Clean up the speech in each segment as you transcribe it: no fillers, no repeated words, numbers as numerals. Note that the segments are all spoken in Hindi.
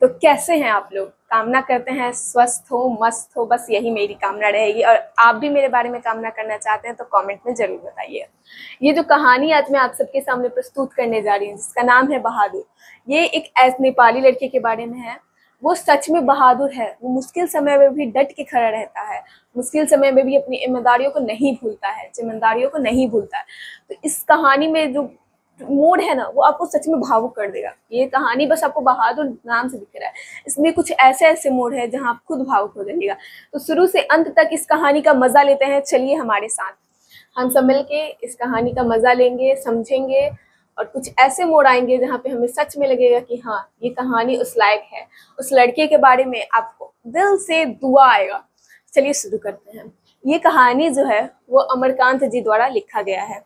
तो कैसे हैं आप लोग? कामना करते हैं स्वस्थ हो, मस्त हो, बस यही मेरी कामना रहेगी। और आप भी मेरे बारे में कामना करना चाहते हैं तो कमेंट में जरूर बताइए। ये जो कहानी आज मैं आप सबके सामने प्रस्तुत करने जा रही हूँ, जिसका नाम है बहादुर, ये एक ऐसे नेपाली लड़के के बारे में है। वो सच में बहादुर है। वो मुश्किल समय में भी डट के खड़ा रहता है, मुश्किल समय में भी अपनी ईमानदारियों को नहीं भूलता है, जिम्मेदारियों को नहीं भूलता है। तो इस कहानी में जो मोड है ना, वो आपको सच में भावुक कर देगा। ये कहानी बस आपको बहादुर नाम से दिख रहा है, इसमें कुछ ऐसे ऐसे मोड है जहां आप खुद भावुक हो जाइएगा। तो शुरू से अंत तक इस कहानी का मजा लेते हैं। चलिए हमारे साथ, हम सब मिलके इस कहानी का मजा लेंगे, समझेंगे, और कुछ ऐसे मोड़ आएंगे जहाँ पे हमें सच में लगेगा कि हाँ, ये कहानी उस लायक है। उस लड़के के बारे में आपको दिल से दुआ आएगा। चलिए शुरू करते हैं। ये कहानी जो है वो अमरकांत जी द्वारा लिखा गया है।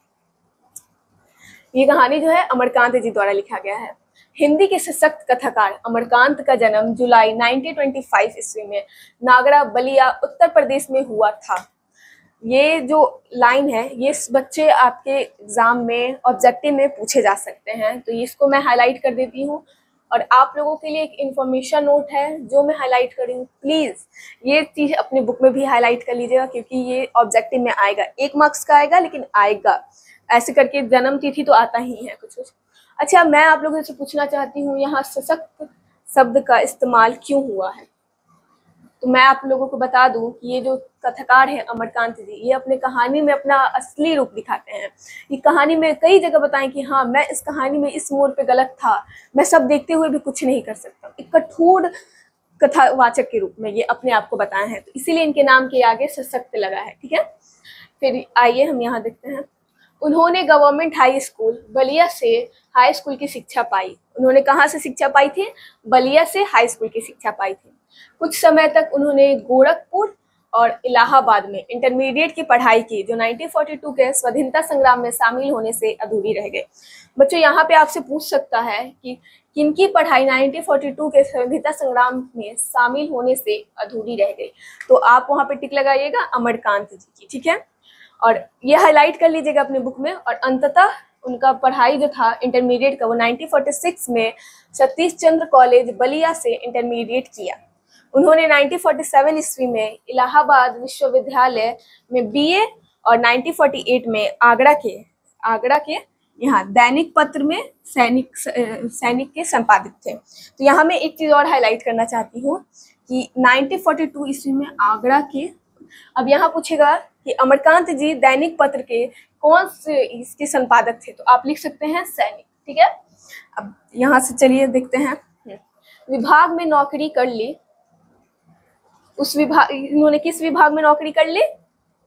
ये कहानी जो है अमरकांत जी द्वारा लिखा गया है। हिंदी के सशक्त कथाकार अमरकांत का जन्म जुलाई 1925 ईस्वी में नागरा बलिया उत्तर प्रदेश में हुआ था। ये जो लाइन है, ये बच्चे आपके एग्जाम में ऑब्जेक्टिव में पूछे जा सकते हैं, तो इसको मैं हाईलाइट कर देती हूँ। और आप लोगों के लिए एक इन्फॉर्मेशन नोट है जो मैं हाईलाइट कर रही हूँ, प्लीज़ ये चीज़ अपने बुक में भी हाईलाइट कर लीजिएगा, क्योंकि ये ऑब्जेक्टिव में आएगा। 1 मार्क्स का आएगा, लेकिन आएगा। ऐसे करके जन्म तिथि तो आता ही है कुछ कुछ। अच्छा, मैं आप लोगों से पूछना चाहती हूँ, यहाँ सशक्त शब्द का इस्तेमाल क्यों हुआ है? तो मैं आप लोगों को बता दूं कि ये जो कथाकार है अमरकांत जी, ये अपने कहानी में अपना असली रूप दिखाते हैं। ये कहानी में कई जगह बताएं कि हाँ, मैं इस कहानी में इस मोड़ पे गलत था, मैं सब देखते हुए भी कुछ नहीं कर सकता। एक कठोर कथावाचक के रूप में ये अपने आप को बताए हैं, तो इसीलिए इनके नाम के आगे सशक्त लगा है। ठीक है, फिर आइए हम यहाँ देखते हैं। उन्होंने गवर्नमेंट हाई स्कूल बलिया से हाई स्कूल की शिक्षा पाई। उन्होंने कहाँ से शिक्षा पाई थी? बलिया से हाई स्कूल की शिक्षा पाई थी। कुछ समय तक उन्होंने गोरखपुर और इलाहाबाद में इंटरमीडिएट की पढ़ाई की, जो 1942 के स्वाधीनता संग्राम में शामिल होने से अधूरी रह गए। बच्चों, यहाँ पे आपसे पूछ सकता है कि किनकी पढ़ाई 1942 के स्वाधीनता संग्राम में शामिल होने से अधूरी रह गई, तो आप वहाँ पे टिक लगाइएगा, अमरकांत जी की। ठीक है, और ये हाईलाइट कर लीजिएगा अपने बुक में। और अंततः उनका पढ़ाई जो था इंटरमीडिएट का, वो 1946 में सतीश चंद्र कॉलेज बलिया से इंटरमीडिएट किया। उन्होंने 1947 ईस्वी में इलाहाबाद विश्वविद्यालय में बीए और 1948 में आगरा के यहाँ दैनिक पत्र में सैनिक के संपादक थे। तो यहाँ मैं एक चीज़ और हाईलाइट करना चाहती हूँ कि 1942 ईस्वी में आगरा के, अब यहाँ पूछेगा कि अमरकांत जी दैनिक पत्र के कौन से इसके संपादक थे, तो आप लिख सकते हैं सैनिक। ठीक है, अब यहाँ से चलिए देखते हैं। विभाग में नौकरी कर ली। उस विभाग, इन्होंने किस विभाग में नौकरी कर ली?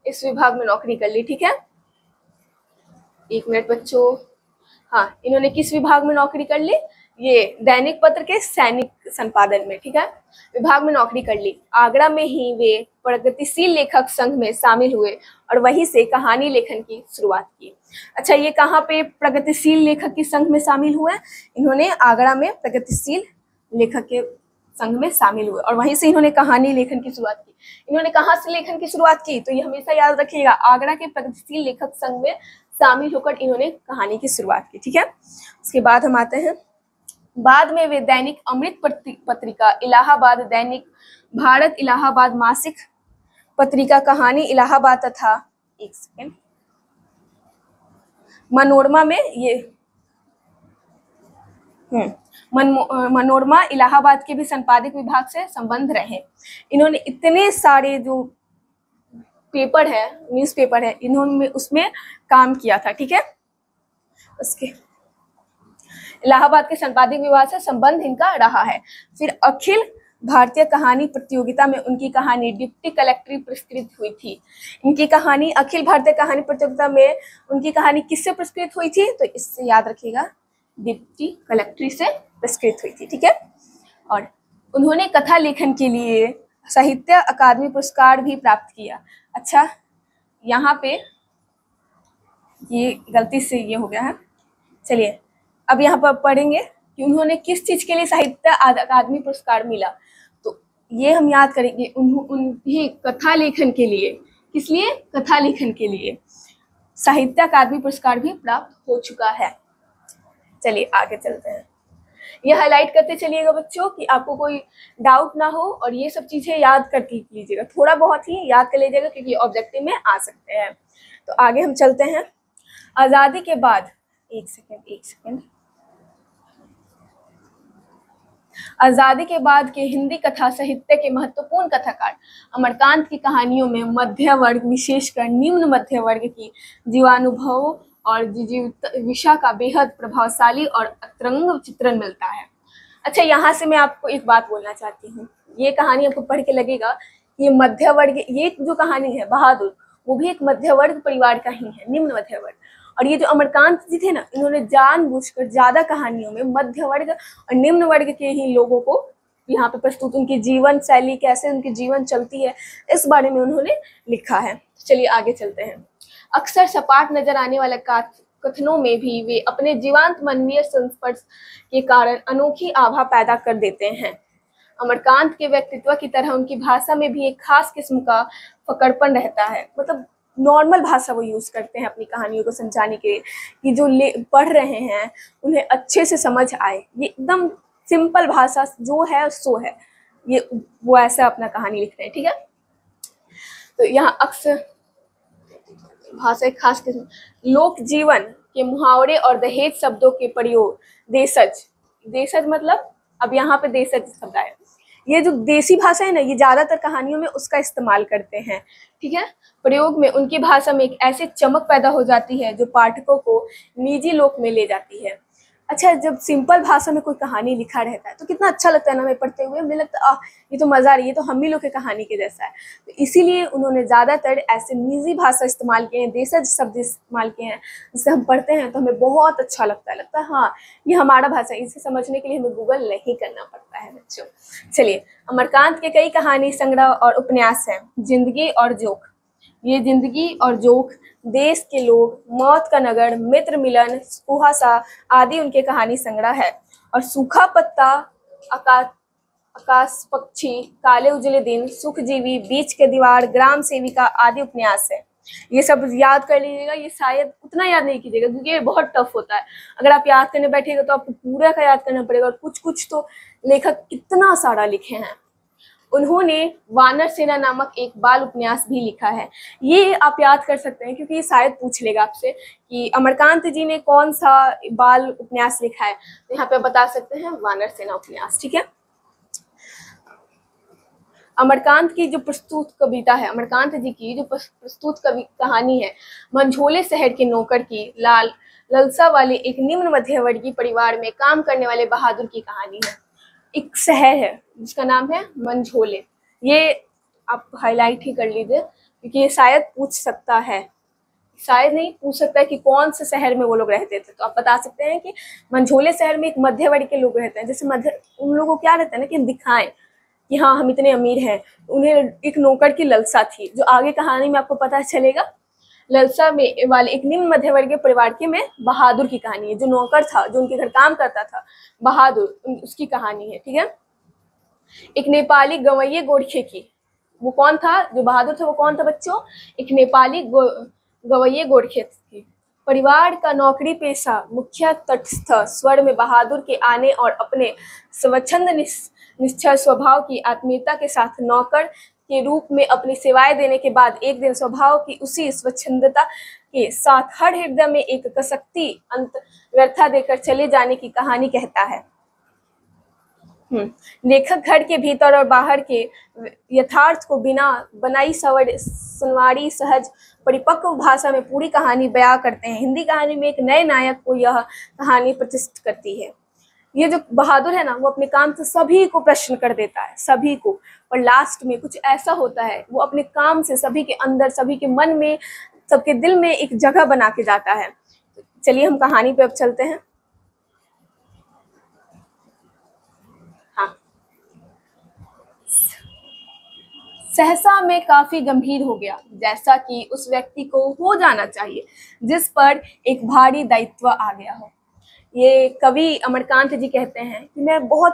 इस विभाग में नौकरी कर ली। ठीक है, 1 मिनट बच्चों। हाँ, इन्होंने किस विभाग में नौकरी कर ली? ये दैनिक पत्र के सैनिक संपादन में। ठीक है, विभाग में नौकरी कर ली। आगरा में ही वे प्रगतिशील लेखक संघ में शामिल हुए और वहीं से कहानी लेखन की शुरुआत की। अच्छा, ये कहाँ पे प्रगतिशील लेखक के संघ में शामिल हुए? इन्होंने आगरा में प्रगतिशील लेखक के संघ में शामिल हुए और वहीं से इन्होंने कहानी लेखन की शुरुआत की। इन्होंने कहाँ से लेखन की शुरुआत की? तो ये हमेशा याद रखिएगा, आगरा के प्रगतिशील लेखक संघ में शामिल होकर इन्होंने कहानी की शुरुआत की। ठीक है, उसके बाद हम आते हैं। बाद में वे दैनिक अमृत पत्रिका, इलाहाबाद दैनिक भारत, इलाहाबाद मासिक पत्रिका कहानी इलाहाबाद तथा एक सेकेंड मनोरमा में ये मनोरमा इलाहाबाद के भी संपादक विभाग से संबंध रहे। इन्होंने इतने सारे जो पेपर है, न्यूज़पेपर है, इन्होंने उसमें काम किया था। ठीक है, उसके इलाहाबाद के संपादक विभाग से संबंध इनका रहा है। फिर अखिल भारतीय कहानी प्रतियोगिता में उनकी कहानी डिप्टी कलेक्ट्री पुरस्कृत हुई थी। इनकी कहानी अखिल भारतीय कहानी प्रतियोगिता में उनकी कहानी किससे पुरस्कृत हुई थी? तो इससे याद रखिएगा, डिप्टी कलेक्ट्री से पुरस्कृत हुई थी। ठीक है, और उन्होंने कथा लेखन के लिए साहित्य अकादमी पुरस्कार भी प्राप्त किया। अच्छा, यहाँ पे ये गलती से ये हो गया है। चलिए अब यहाँ पर पढ़ेंगे कि उन्होंने किस चीज़ के लिए साहित्य अकादमी पुरस्कार मिला। तो ये हम याद करेंगे, उन्हें कथा लेखन के लिए, किस लिए? कथा लेखन के लिए साहित्य अकादमी पुरस्कार भी प्राप्त हो चुका है। चलिए आगे चलते हैं। ये हाईलाइट करते चलिएगा बच्चों कि आपको कोई डाउट ना हो, और ये सब चीज़ें याद कर लीजिएगा, थोड़ा बहुत ही याद कर लीजिएगा क्योंकि ऑब्जेक्टिव में आ सकते हैं। तो आगे हम चलते हैं। आज़ादी के बाद, एक सेकेंड, आज़ादी के बाद के हिंदी कथा साहित्य के महत्वपूर्ण कथाकार अमरकांत की कहानियों में मध्य वर्ग, विशेषकर निम्न मध्य वर्ग की जीवानुभवों और जिजीविषा का बेहद प्रभावशाली और अतरंग चित्रण मिलता है। अच्छा, यहाँ से मैं आपको एक बात बोलना चाहती हूँ। ये कहानी आपको पढ़ के लगेगा ये मध्य वर्ग, ये जो कहानी है बहादुर, वो भी एक मध्य वर्ग परिवार का ही है, निम्न मध्य वर्ग। और ये जो अमरकांत जी थे ना, इन्होंने जानबूझकर ज्यादा कहानियों में मध्य वर्ग और निम्न वर्ग के ही लोगों को यहाँ पे प्रस्तुत, उनकी जीवन शैली, कैसे उनकी जीवन चलती है, इस बारे में उन्होंने लिखा है। चलिए आगे चलते हैं। अक्सर सपाट नजर आने वाले कथनों में भी वे अपने जीवंत मानवीय संस्पर्श के कारण अनोखी आभा पैदा कर देते हैं। अमरकांत के व्यक्तित्व की तरह उनकी भाषा में भी एक खास किस्म का फकड़पन रहता है। मतलब नॉर्मल भाषा वो यूज करते हैं अपनी कहानियों को समझाने के लिए, कि जो पढ़ रहे हैं उन्हें अच्छे से समझ आए। ये एकदम सिंपल भाषा जो है सो है, ये वो ऐसा अपना कहानी लिख रहे हैं। ठीक है, तो यहाँ अक्सर भाषा एक खास किस्म, लोक जीवन के मुहावरे और दहेज शब्दों के प्रयोग, देशज मतलब, अब यहाँ पे देशज शब्द आया, ये जो देसी भाषा है ना, ये ज्यादातर कहानियों में उसका इस्तेमाल करते हैं। ठीक है, प्रयोग में उनकी भाषा में एक ऐसी चमक पैदा हो जाती है जो पाठकों को निजी लोक में ले जाती है। अच्छा, जब सिंपल भाषा में कोई कहानी लिखा रहता है तो कितना अच्छा लगता है ना, हमें पढ़ते हुए हमें लगता है ये तो मजा आ रही है, ये तो हम ही लोग की कहानी के जैसा है। तो इसीलिए उन्होंने ज्यादातर ऐसे निजी भाषा इस्तेमाल किए हैं, देशज शब्द इस्तेमाल किए हैं, जिससे हम पढ़ते हैं तो हमें बहुत अच्छा लगता है हाँ ये हमारा भाषा है। इसे समझने के लिए हमें गूगल नहीं करना पड़ता है बच्चों। चलिए, अमरकांत के कई कहानी संग्रह और उपन्यास हैं। जिंदगी और जोक, ये जिंदगी और जोक, देश के लोग, मौत का नगर, मित्र मिलन, कुहासा आदि उनके कहानी संग्रह है। और सूखा पत्ता, आकाश पक्षी, काले उजले दिन, सुखजीवी, बीच के दीवार, ग्राम सेविका आदि उपन्यास है। ये सब याद कर लीजिएगा। ये शायद उतना याद नहीं कीजिएगा क्योंकि ये बहुत टफ होता है। अगर आप याद करने बैठेगा तो आपको पूरा का याद करना पड़ेगा, और कुछ कुछ तो लेखक कितना सारा लिखे हैं। उन्होंने वानर सेना नामक एक बाल उपन्यास भी लिखा है। ये आप याद कर सकते हैं क्योंकि ये शायद पूछ लेगा आपसे कि अमरकांत जी ने कौन सा बाल उपन्यास लिखा है, तो यहाँ पे बता सकते हैं वानर सेना उपन्यास। ठीक है, अमरकांत की जो प्रस्तुत कविता है, अमरकांत जी की जो प्रस्तुत कहानी है, मंझोले शहर के नौकर की लालसा वाले एक निम्न मध्यवर्गीय परिवार में काम करने वाले बहादुर की कहानी है। एक शहर है जिसका नाम है मंझोले, ये आप हाईलाइट ही कर लीजिए क्योंकि ये शायद पूछ सकता है, शायद नहीं पूछ सकता है कि कौन से शहर में वो लोग रहते थे। तो आप बता सकते हैं कि मंझोले शहर में एक मध्य वर्ग के लोग रहते हैं। जैसे उन लोगों को क्या रहता है ना कि हम दिखाएं कि हाँ हम इतने अमीर हैं। उन्हें एक नौकर की लालसा थी, जो आगे कहानी में आपको पता चलेगा। लालसा में वाले एक निम्न मध्यवर्गीय परिवार के में बहादुर की कहानी है। जो नौकर था, जो उनके घर काम करता था, बहादुर, उसकी कहानी है। ठीक है, एक नेपाली गवैये गोरखे की, वो कौन था जो बहादुर था, वो कौन था बच्चों? एक नेपाली गवैये गोरखे की। परिवार का नौकरी पेशा, मुख्य तटस्थ स्वर में बहादुर के आने और अपने स्वच्छंद निश्चय स्वभाव की आत्मीयता के साथ नौकर के रूप में अपनी सेवाएं देने के बाद एक दिन स्वभाव की उसी स्वच्छंदता के साथ हर हृदय में एक कसकती अंत व्यर्था देकर चले जाने की कहानी कहता है। लेखक घर के भीतर और बाहर के यथार्थ को बिना बनाई सुनवारी सहज परिपक्व भाषा में पूरी कहानी बयां करते हैं। हिंदी कहानी में एक नए नायक को यह कहानी प्रतिष्ठित करती है। ये जो बहादुर है ना, वो अपने काम से सभी को प्रश्न कर देता है, सभी को, और लास्ट में कुछ ऐसा होता है, वो अपने काम से सभी के अंदर, सभी के मन में, सबके दिल में एक जगह बना के जाता है। चलिए हम कहानी पे अब चलते हैं। हाँ, सहसा में काफी गंभीर हो गया, जैसा कि उस व्यक्ति को हो जाना चाहिए जिस पर एक भारी दायित्व आ गया हो। ये कवि अमरकांत जी कहते हैं कि मैं बहुत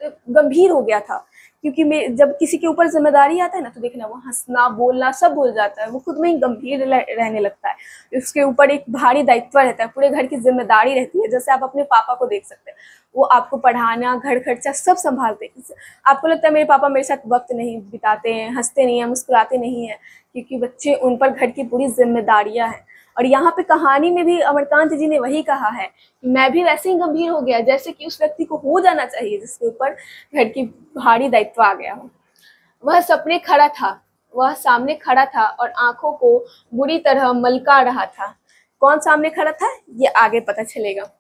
तो गंभीर हो गया था, क्योंकि मैं जब किसी के ऊपर जिम्मेदारी आता है ना तो देखना वो हंसना बोलना सब भूल जाता है, वो खुद में ही गंभीर रहने लगता है। उसके ऊपर एक भारी दायित्व रहता है, पूरे घर की जिम्मेदारी रहती है। जैसे आप अपने पापा को देख सकते हैं, वो आपको पढ़ाना घर खर्चा सब संभालते हैं। आपको लगता है मेरे पापा मेरे साथ वक्त नहीं बिताते हैं, हंसते नहीं हैं, मुस्कुराते नहीं हैं, क्योंकि बच्चे उन पर घर की पूरी जिम्मेदारियां हैं। और यहाँ पे कहानी में भी अमरकांत जी ने वही कहा है कि मैं भी वैसे ही गंभीर हो गया जैसे कि उस व्यक्ति को हो जाना चाहिए जिसके ऊपर घर की भारी दायित्व आ गया हो। वह सपने खड़ा था, वह सामने खड़ा था और आंखों को बुरी तरह मलका रहा था। कौन सामने खड़ा था ये आगे पता चलेगा।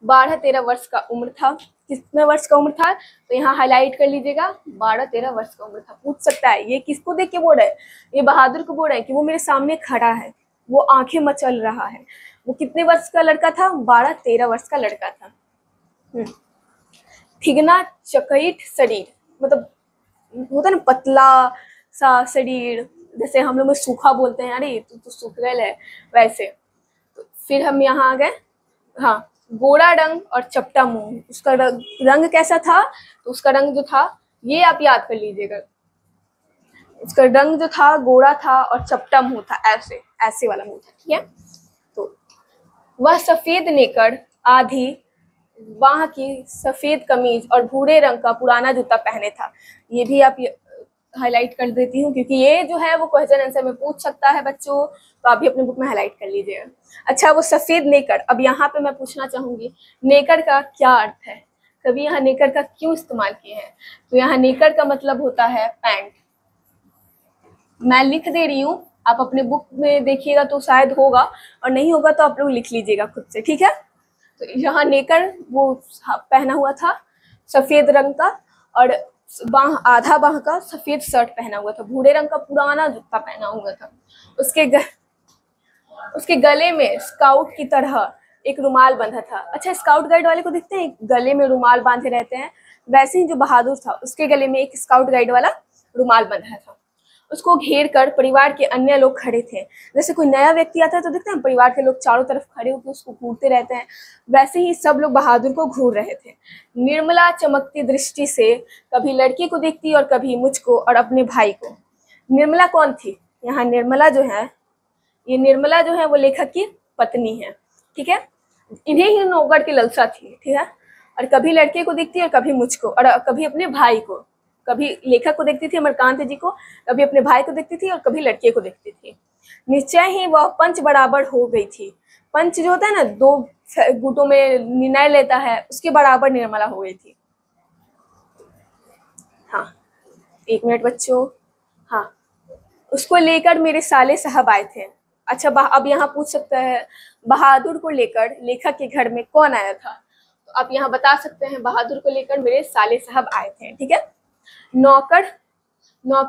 12-13 वर्ष का उम्र था। कितने वर्ष का उम्र था तो यहाँ हाईलाइट कर लीजिएगा, 12-13 वर्ष का उम्र था। पूछ सकता है ये किसको देख के बोल रहा है, ये बहादुर को बोल रहा है कि वो मेरे सामने खड़ा है, वो आंखें मचल रहा है। वो कितने वर्ष का लड़का था, 12-13 वर्ष का लड़का था। ठिगना चकैत शरीर, मतलब होता है ना पतला सा शरीर, जैसे हम लोग में सूखा बोलते हैं, अरे तू तो सूख गए है वैसे। तो फिर हम यहाँ आ गए, हाँ, गोरा रंग और चपटा मुंह। उसका रंग कैसा था, तो उसका रंग जो था ये आप याद कर लीजिएगा, उसका रंग जो था गोरा था और चपटा मुंह था, ऐसे ऐसे वाला मुंह था, ठीक है। तो वह सफेद नेकर, आधी बाह की सफेद कमीज और भूरे रंग का पुराना जूता पहने था। ये भी आप हाईलाइट कर देती हूँ क्योंकि ये जो है वो क्वेश्चन आंसर में पूछ सकता है बच्चों, तो आप भी अपने बुक में हाईलाइट कर लीजिएगा। अच्छा, वो सफेद नेकर, अब यहाँ पे मैं पूछना चाहूंगी नेकर का क्या अर्थ है, कभी यहाँ नेकर का क्यों इस्तेमाल किए हैं। तो यहाँ नेकर का मतलब होता है पैंट। मैं लिख दे रही हूँ, आप अपने बुक में देखिएगा तो शायद होगा, और नहीं होगा तो आप लोग लिख लीजिएगा खुद से, ठीक है। तो यहाँ नेकर वो पहना हुआ था सफेद रंग का, और बाह आधा बाह का सफेद शर्ट पहना हुआ था, भूरे रंग का पुराना जूता पहना हुआ था। उसके गले में स्काउट की तरह एक रुमाल बंधा था। अच्छा, स्काउट गाइड वाले को देखते हैं गले में रुमाल बांधे रहते हैं, वैसे ही जो बहादुर था उसके गले में एक स्काउट गाइड वाला रुमाल बंधा था। उसको घेर कर परिवार के अन्य लोग खड़े थे। जैसे कोई नया व्यक्ति आता है तो देखते हैं परिवार के लोग चारों तरफ खड़े होकर उसको घूरते रहते हैं, वैसे ही सब लोग बहादुर को घूर रहे थे। निर्मला चमकती दृष्टि से कभी लड़की को देखती और कभी मुझको और अपने भाई को। निर्मला कौन थी, यहाँ निर्मला जो है, ये निर्मला जो है वो लेखक की पत्नी है, ठीक है। इन्हें ही नौगढ़ की ललसा थी, ठीक है। और कभी लड़के को देखती और कभी मुझको और कभी अपने भाई को, कभी लेखक को देखती थी अमरकांत जी को, कभी अपने भाई को देखती थी और कभी लड़के को देखती थी। निश्चय ही वह पंच बराबर हो गई थी। पंच जो होता है ना, दो गुटों में निर्णय लेता है, उसके बराबर निर्मला हो गई थी। हाँ, 1 मिनट बच्चों। हाँ, उसको लेकर मेरे साले साहब आए थे। अच्छा, अब यहाँ पूछ सकता है बहादुर को लेकर लेखक के घर में कौन आया था, तो आप यहाँ बता सकते हैं बहादुर को लेकर मेरे साले साहब आए थे, ठीक है। नौकर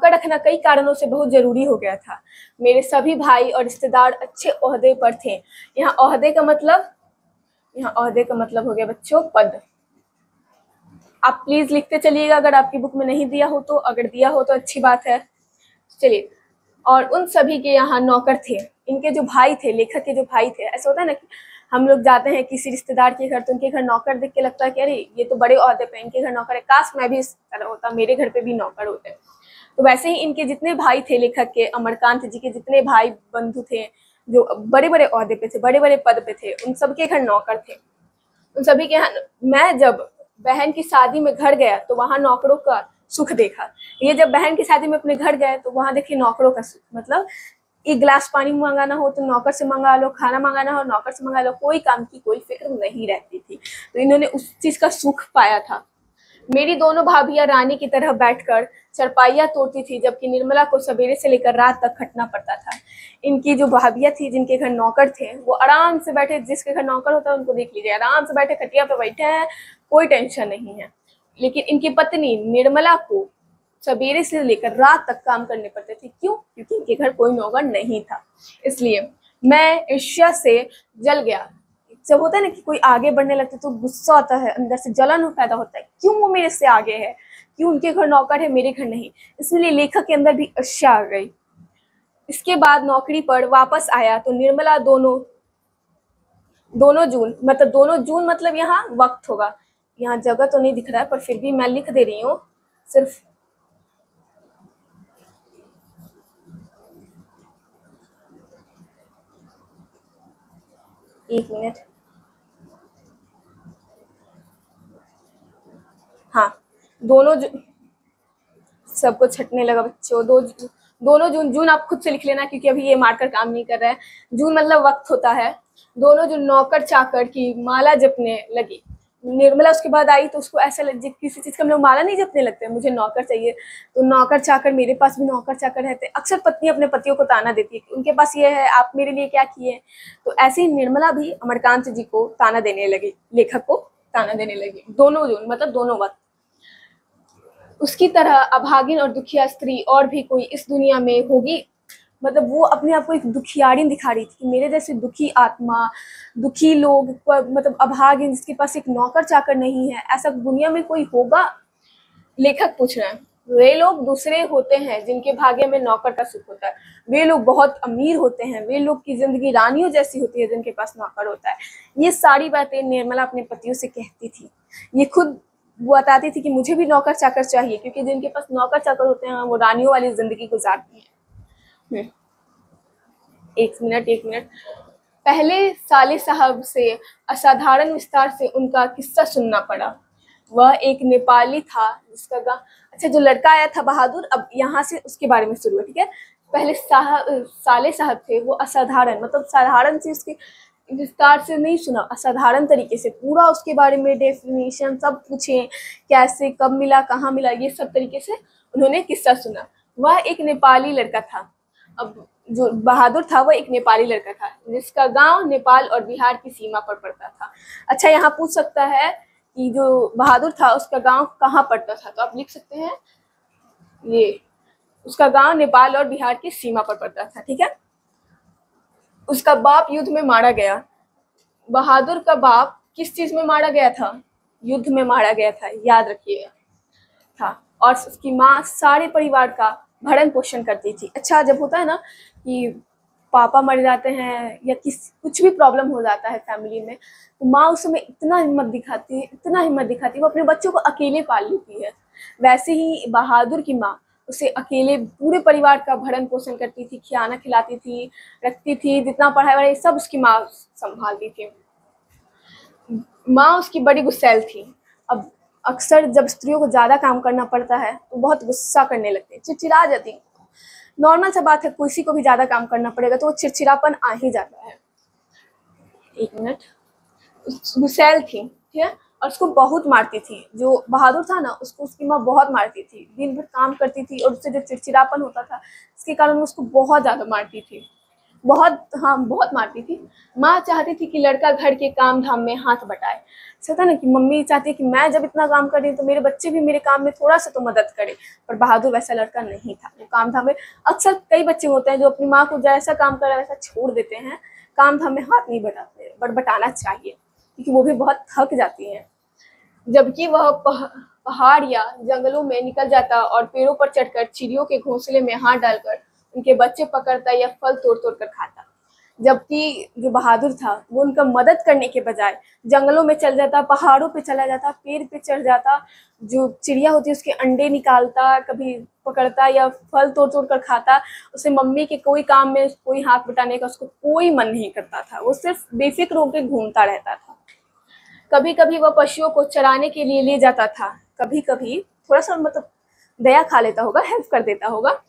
रखना कई कारणों से बहुत जरूरी हो गया था। मेरे सभी भाई और रिश्तेदार अच्छे ओहदे पर थे। यहाँ ओहदे का मतलब हो गया बच्चों पद। आप प्लीज लिखते चलिएगा अगर आपकी बुक में नहीं दिया हो तो, अगर दिया हो तो अच्छी बात है। चलिए, और उन सभी के यहाँ नौकर थे। इनके जो भाई थे, लेखक के जो भाई थे, ऐसा होता है ना कि हम लोग जाते हैं किसी रिश्तेदार के घर तो उनके घर नौकर देख के लगता है कि अरे ये तो बड़े ओहदे पे, इनके घर नौकर है, काश मैं भी इस तरह होता, मेरे घर पे भी नौकर होते। तो वैसे ही इनके जितने भाई थे, लेखक के, अमरकांत जी के जितने भाई बंधु थे जो बड़े बड़े ओहदे पे थे, बड़े बड़े पद पे थे, उन सबके घर नौकर थे। उन सभी के यहाँ मैं जब बहन की शादी में घर गया तो वहाँ नौकरों का सुख देखा। ये जब बहन की शादी में अपने घर गए तो वहाँ देखिए नौकरों का सुख, मतलब एक गिलास पानी मंगाना हो तो नौकर से मंगा लो, खाना मंगाना हो नौकर से मंगा लो, कोई काम की कोई फिक्र नहीं रहती थी। तो इन्होंने उस चीज का सुख पाया था। मेरी दोनों भाभियां रानी की तरह बैठकर चरपाइयाँ तोड़ती थी, जबकि निर्मला को सवेरे से लेकर रात तक खटना पड़ता था। इनकी जो भाभियां थी जिनके घर नौकर थे वो आराम से बैठे, जिसके घर नौकर होता है उनको देख लीजिए, आराम से बैठे खटिया पे बैठे हैं, कोई टेंशन नहीं है। लेकिन इनकी पत्नी निर्मला को सवेरे से लेकर रात तक काम करने पड़ते थे। क्यों? क्योंकि इनके घर कोई नौकर नहीं था। इसलिए मैं ईर्ष्या से जल गया। जब होता है ना कि कोई आगे बढ़ने लगता है तो गुस्सा आता है, अंदर से जलन पैदा होता है, क्यों वो मेरे से आगे है, क्यों उनके घर नौकर है मेरे घर नहीं। इसलिए लेखक के अंदर भी ईर्ष्या आ गई। इसके बाद नौकरी पर वापस आया तो निर्मला दोनों जून मतलब यहाँ वक्त होगा, यहाँ जगह तो नहीं दिख रहा है, पर फिर भी मैं लिख दे रही हूँ सिर्फ। एक मिनट। हाँ, दोनों सबको छटने लगा बच्चों। दोनों जून, जून आप खुद से लिख लेना क्योंकि अभी ये मार्कर काम नहीं कर रहा है। जून मतलब वक्त होता है। दोनों जो नौकर चाकर की माला जपने लगी। निर्मला उसके बाद आई तो उसको ऐसा लग, किसी चीज का हम लोग माला नहीं जपने लगते, मुझे नौकर चाहिए। तो नौकर चाकर, मेरे पास भी नौकर चाकर रहते। अक्सर पत्नी अपने पतियों को ताना देती है कि उनके पास ये है, आप मेरे लिए क्या किए। तो ऐसे ही निर्मला भी अमरकांत जी को ताना देने लगी, लेखक को ताना देने लगी। दोनों जून मतलब दोनों वक्त। उसकी तरह अभागिन और दुखिया स्त्री और भी कोई इस दुनिया में होगी। मतलब वो अपने आप को एक दुखियारी दिखा रही थी कि मेरे जैसे दुखी आत्मा, दुखी लोग, मतलब अभागिन जिसके पास एक नौकर चाकर नहीं है, ऐसा दुनिया में कोई होगा। लेखक पूछ रहे हैं, वे लोग दूसरे होते हैं जिनके भाग्य में नौकर का सुख होता है। वे लोग बहुत अमीर होते हैं, वे लोग की जिंदगी रानियों जैसी होती है जिनके पास नौकर होता है। ये सारी बातें निर्मला अपने पतियों से कहती थी। ये खुद वो बताती थी कि मुझे भी नौकर चाकर चाहिए, क्योंकि जिनके पास नौकर चाकर होते हैं वो रानियों वाली जिंदगी गुजारती हैं। एक मिनट। पहले साले साहब से असाधारण विस्तार से उनका किस्सा सुनना पड़ा। वह एक नेपाली था जिसका गाँव, अच्छा जो लड़का आया था बहादुर, अब यहाँ से उसके बारे में शुरू है, ठीक है। पहले साले साहब थे, वो असाधारण मतलब साधारण से उसके विस्तार से नहीं सुना, असाधारण तरीके से पूरा उसके बारे में डेफिनेशन सब पूछे, कैसे कब मिला कहाँ मिला, ये सब तरीके से उन्होंने किस्सा सुना। वह एक नेपाली लड़का था। अब जो बहादुर था वह एक नेपाली लड़का था जिसका गांव नेपाल और बिहार की सीमा पर पड़ता था। अच्छा, यहाँ पूछ सकता है कि जो बहादुर था उसका गांव कहाँ पड़ता था, तो आप लिख सकते हैं ये, उसका गांव नेपाल और बिहार की सीमा पर पड़ता था, ठीक है। उसका बाप युद्ध में मारा गया। बहादुर का बाप किस चीज में मारा गया था? युद्ध में मारा गया था, याद रखिएगा था। और उसकी माँ सारे परिवार का भरण पोषण करती थी। अच्छा, जब होता है ना कि पापा मर जाते हैं या कुछ भी प्रॉब्लम हो जाता है फैमिली में, तो माँ उस समय इतना हिम्मत दिखाती है, वो अपने बच्चों को अकेले पाल लेती है। वैसे ही बहादुर की माँ उसे अकेले पूरे परिवार का भरण पोषण करती थी, खिलाना खिलाती थी, रखती थी, जितना पढ़ाई वढ़ाई सब उसकी माँ संभालती थी। माँ उसकी बड़ी गुस्सैल थी। अब अक्सर जब स्त्रियों को ज़्यादा काम करना पड़ता है तो बहुत गुस्सा करने लगते हैं, चिड़चिड़ा जाती है। नॉर्मल सा बात है, किसी को भी ज़्यादा काम करना पड़ेगा तो वो चिड़चिड़ापन आ ही जाता है। एक मिनट। गुस्सैल थी, ठीक है, और उसको बहुत मारती थी। जो बहादुर था ना, उसको उसकी माँ बहुत मारती थी, दिन भर काम करती थी और उससे जो चिड़चिड़ापन होता था इसके कारण उसको बहुत ज़्यादा मारती थी, बहुत मारती थी। माँ चाहती थी कि लड़का घर के काम धाम में हाथ बटाए। ऐसा ना कि मम्मी चाहती है कि मैं जब इतना काम कर रही हूँ तो मेरे बच्चे भी मेरे काम में थोड़ा सा तो मदद करे, पर बहादुर वैसा लड़का नहीं था। वो काम धाम में, अक्सर कई बच्चे होते हैं जो अपनी माँ को जैसा काम कर रहा है वैसा छोड़ देते हैं, काम धाम में हाथ नहीं बटाते, बट बटाना चाहिए क्योंकि वो भी बहुत थक जाती हैं। जबकि वह पहाड़ या जंगलों में निकल जाता और पेड़ों पर चढ़कर चिड़ियों के घोंसले में हाथ डालकर उनके बच्चे पकड़ता या फल तोड़ तोड़ कर खाता। जबकि जो बहादुर था वो उनका मदद करने के बजाय जंगलों में चल जाता, पहाड़ों पे चला जाता, पेड़ पे चढ़ जाता, जो चिड़िया होती है उसके अंडे निकालता, कभी पकड़ता या फल तोड़ तोड़ कर खाता। उसे मम्मी के कोई काम में कोई हाथ बटाने का उसको कोई मन नहीं करता था, वो सिर्फ बेफिक्र होकर घूमता रहता था। कभी कभी वह पशुओं को चराने के लिए ले जाता था, कभी कभी थोड़ा सा मतलब दया खा लेता होगा, हेल्प कर देता होगा,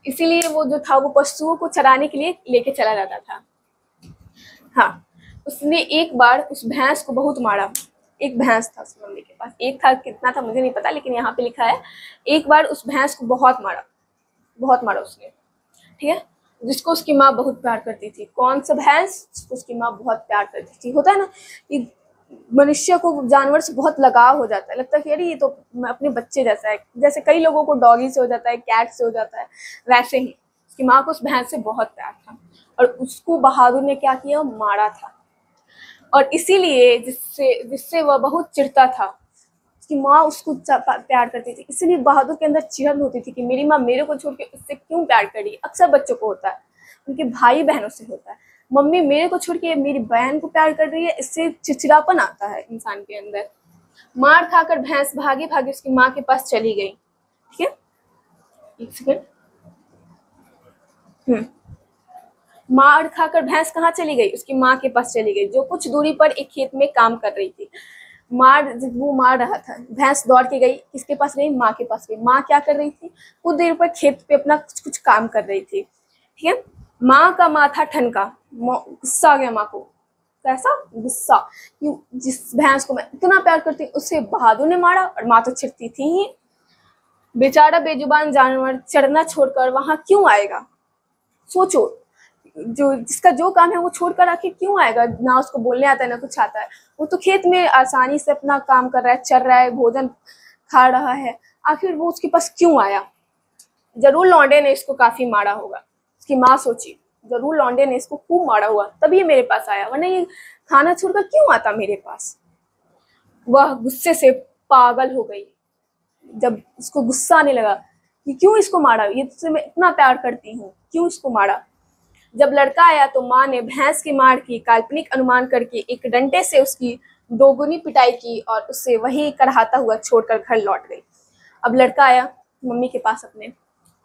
इसीलिए वो जो था वो पशुओं को चराने के लिए लेके चला जाता था। हाँ, उसने एक बार उस भैंस को बहुत मारा। एक भैंस था उस मम्मी के पास, एक था, कितना था मुझे नहीं पता, लेकिन यहाँ पे लिखा है एक बार उस भैंस को बहुत मारा उसने, ठीक है, जिसको उसकी माँ बहुत प्यार करती थी। कौन सा भैंस? जिसको उसकी माँ बहुत प्यार करती थी। होता है ना कि मनुष्य को जानवर से बहुत लगाव हो जाता है, लगता है कि अरे ये तो अपने बच्चे जैसा है, जैसे कई लोगों को डॉगी से हो जाता है, कैट से हो जाता है, वैसे ही उसकी माँ को उस भैंस से बहुत प्यार था और उसको बहादुर ने क्या किया, मारा था। और इसीलिए जिससे वह बहुत चिढ़ता था, उसकी माँ उसको प्यार करती थी, इसीलिए बहादुर के अंदर चिढ़न होती थी कि मेरी माँ मेरे को छोड़ के उससे क्यों प्यार करी। अक्सर बच्चों को होता है, उनके भाई बहनों से होता है, मम्मी मेरे को छोड़ के मेरी बहन को प्यार कर रही है, इससे चिड़चिड़ापन आता है इंसान के अंदर। मार खाकर भैंस भागी भागी उसकी माँ के पास चली गई। ठीक है, एक सेकेंड। मार खाकर भैंस कहाँ चली गई? उसकी माँ के पास चली गई, जो कुछ दूरी पर एक खेत में काम कर रही थी। वो मार रहा था, भैंस दौड़ के गई, किसके पास गई? माँ के पास गई। माँ क्या कर रही थी? कुछ देर पर खेत पे अपना कुछ काम कर रही थी। ठीक है, माँ का माथा ठनका, गुस्सा आ गया माँ को। कैसा गुस्सा कि जिस भैंस को मैं इतना प्यार करती हूँ उसे बहादुर ने मारा, और माँ तो चिढ़ती थी ही। बेचारा बेजुबान जानवर चढ़ना छोड़कर वहां क्यों आएगा? सोचो, जो जिसका जो काम है वो छोड़कर आखिर क्यों आएगा? ना उसको बोलने आता है ना कुछ आता है, वो तो खेत में आसानी से अपना काम कर रहा है, चल रहा है, भोजन खा रहा है, आखिर वो उसके पास क्यों आया? जरूर लौंडे ने इसको काफी मारा होगा। उसकी माँ सोची, जरूर लौंडे ने इसको खूब मारा हुआ तभी ये मेरे पास आया, वरना ये खाना छोड़कर क्यों आता मेरे पास? वह गुस्से से पागल हो गई। जब उसको गुस्सा आने लगा कि क्यों इसको मारा, ये तुझसे मैं इतना प्यार करती हूँ, क्यों इसको मारा? जब लड़का आया तो माँ ने भैंस की मार की काल्पनिक अनुमान करके एक डंडे से उसकी दोगुनी पिटाई की और उसे वही कराहता हुआ छोड़कर घर लौट गई। अब लड़का आया मम्मी के पास अपने।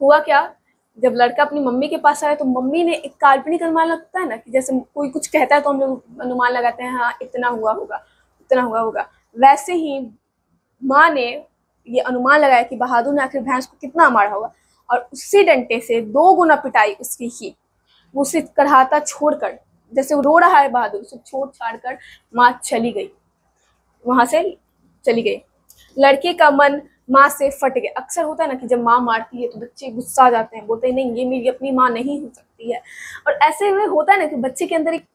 हुआ क्या, जब लड़का अपनी मम्मी के पास आया तो मम्मी ने एक काल्पनिक अनुमान लगता है ना, कि जैसे कोई कुछ कहता है तो हम लोग अनुमान लगाते हैं, हाँ इतना हुआ होगा, इतना हुआ होगा। वैसे ही माँ ने ये अनुमान लगाया कि बहादुर ने आखिर भैंस को कितना मारा होगा, और उसी डंडे से 2 गुना पिटाई उसकी की। वो उसे कराहता छोड़कर, जैसे वो रो रहा है बहादुर, उसे छोड़ छाड़ कर माँ चली गई, वहां से चली गई। लड़के का मन माँ से फट गया। अक्सर होता है ना कि जब माँ मारती है तो बच्चे गुस्सा आ जाते हैं, बोलते हैं नहीं ये मेरी अपनी माँ नहीं हो सकती है। और ऐसे में होता है ना कि बच्चे के अंदर एक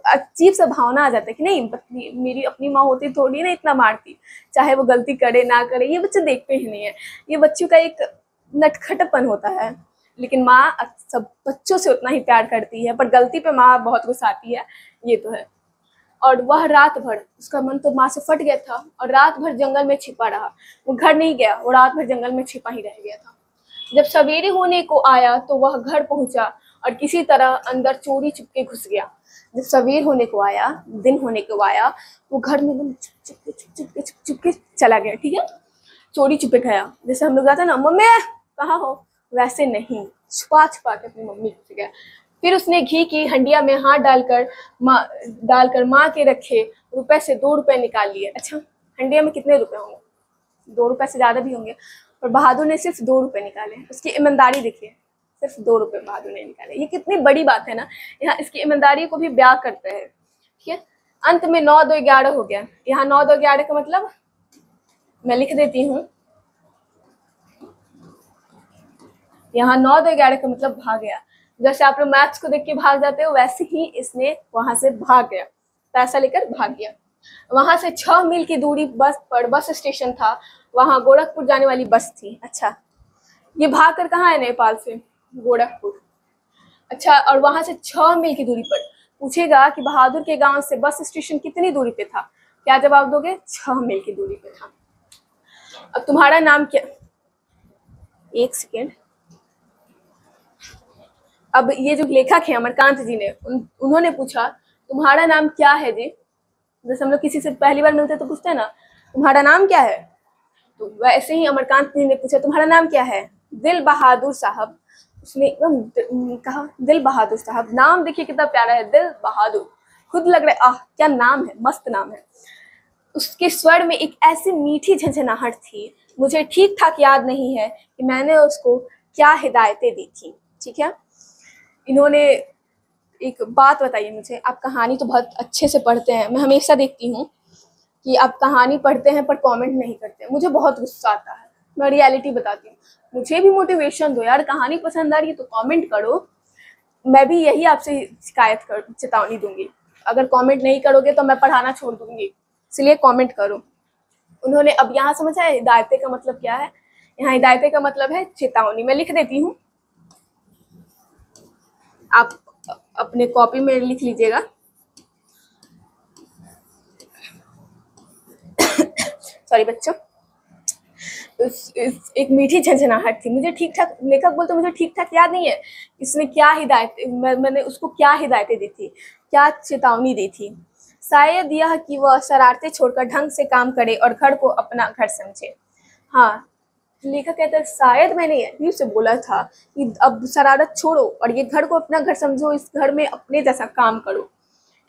अजीब सा भावना आ जाता है कि नहीं मेरी अपनी माँ होती थोड़ी ना इतना मारती, चाहे वो गलती करे ना करे, ये बच्चे देखते ही नहीं है। ये बच्चों का एक नटखटपन होता है। लेकिन माँ सब बच्चों से उतना ही प्यार करती है, पर गलती पे माँ बहुत गुस्साती है, ये तो है। और वह रात भर, उसका मन तो माँ से फट गया था, और रात भर जंगल में छिपा रहा। वो घर नहीं गया, वो रात भर जंगल में छिपा ही रह गया था। जब सवेरे होने को आया तो वह घर पहुंचा और किसी तरह अंदर चोरी चुपके घुस गया। जब सवेर होने को आया, दिन होने को आया, वो घर में एकदम चुप चुपके चला गया। ठीक है, चोरी चुपके गया, जैसे हम लोग जाते हैं ना मम्मी कहाँ हो, वैसे नहीं, छुपा छुपा के अपनी मम्मी के गया। फिर उसने घी की हंडिया में हाथ डालकर माँ के रखे रुपए से 2 रुपए निकाल लिए। अच्छा, हंडिया में कितने रुपए होंगे? 2 रुपए से ज्यादा भी होंगे, और बहादुर ने सिर्फ 2 रुपए निकाले। उसकी ईमानदारी देखिए, सिर्फ 2 रुपए बहादुर ने निकाले। ये कितनी बड़ी बात है ना, यहाँ इसकी ईमानदारी को भी बयां करते हैं। ठीक है, अंत में 9 2 11 हो गया। यहाँ 9 2 11 का मतलब मैं लिख देती हूँ, यहाँ 9 2 11 का मतलब भाग गया। जैसे आप लोग मैथ्स को देख के भाग जाते हो, वैसे ही इसने वहां से भाग गया, पैसा लेकर भाग गया। वहां से 6 मील की दूरी बस स्टेशन था, वहां गोरखपुर जाने वाली बस थी। अच्छा, ये भाग कर कहाँ है? नेपाल से गोरखपुर। अच्छा, और वहां से 6 मील की दूरी पर पूछेगा कि बहादुर के गांव से बस स्टेशन कितनी दूरी पे था, क्या जवाब दोगे? 6 मील की दूरी पे था। अब तुम्हारा नाम क्या? एक सेकेंड। अब ये जो लेखक है अमरकांत जी ने, उन्होंने पूछा तुम्हारा नाम क्या है जी? जैसे हम लोग किसी से पहली बार मिलते तो पूछते हैं ना तुम्हारा नाम क्या है, तो वैसे ही अमरकांत जी ने पूछा तुम्हारा नाम क्या है? दिल बहादुर साहब। उसने एकदम कहा दिल बहादुर साहब। नाम देखिए कितना प्यारा है, दिल बहादुर। खुद लग रहा है आह क्या नाम है, मस्त नाम है। उसके स्वर में एक ऐसी मीठी झंझनाहट थी, मुझे ठीक ठाक याद नहीं है कि मैंने उसको क्या हिदायतें दी थी। ठीक है, इन्होंने एक बात बताइए मुझे, आप कहानी तो बहुत अच्छे से पढ़ते हैं, मैं हमेशा देखती हूँ कि आप कहानी पढ़ते हैं पर कमेंट नहीं करते, मुझे बहुत गुस्सा आता है। मैं रियलिटी बताती हूँ, मुझे भी मोटिवेशन दो यार, कहानी पसंद आ रही है तो कमेंट करो। मैं भी यही आपसे चेतावनी दूंगी, अगर कमेंट नहीं करोगे तो मैं पढ़ाना छोड़ दूंगी, इसलिए कमेंट करो। उन्होंने अब यहाँ समझा है हिदायतें का मतलब क्या है? यहाँ हिदायतें का मतलब है चेतावनी। मैं लिख देती हूँ, आप अपने कॉपी में लिख लीजिएगा। सॉरी बच्चों, एक मीठी झंझनाहट थी, मुझे ठीक ठाक, लेखक बोलते मुझे ठीक ठाक याद नहीं है इसने क्या हिदायत, मैंने उसको क्या हिदायतें दी थी, क्या चेतावनी दी थी। शायद यह कि वह शरारतें छोड़कर ढंग से काम करे और घर को अपना घर समझे। हाँ, लेखक कहता है शायद मैंने यही से बोला था कि अब शरारत छोड़ो और ये घर को अपना घर समझो, इस घर में अपने जैसा काम करो,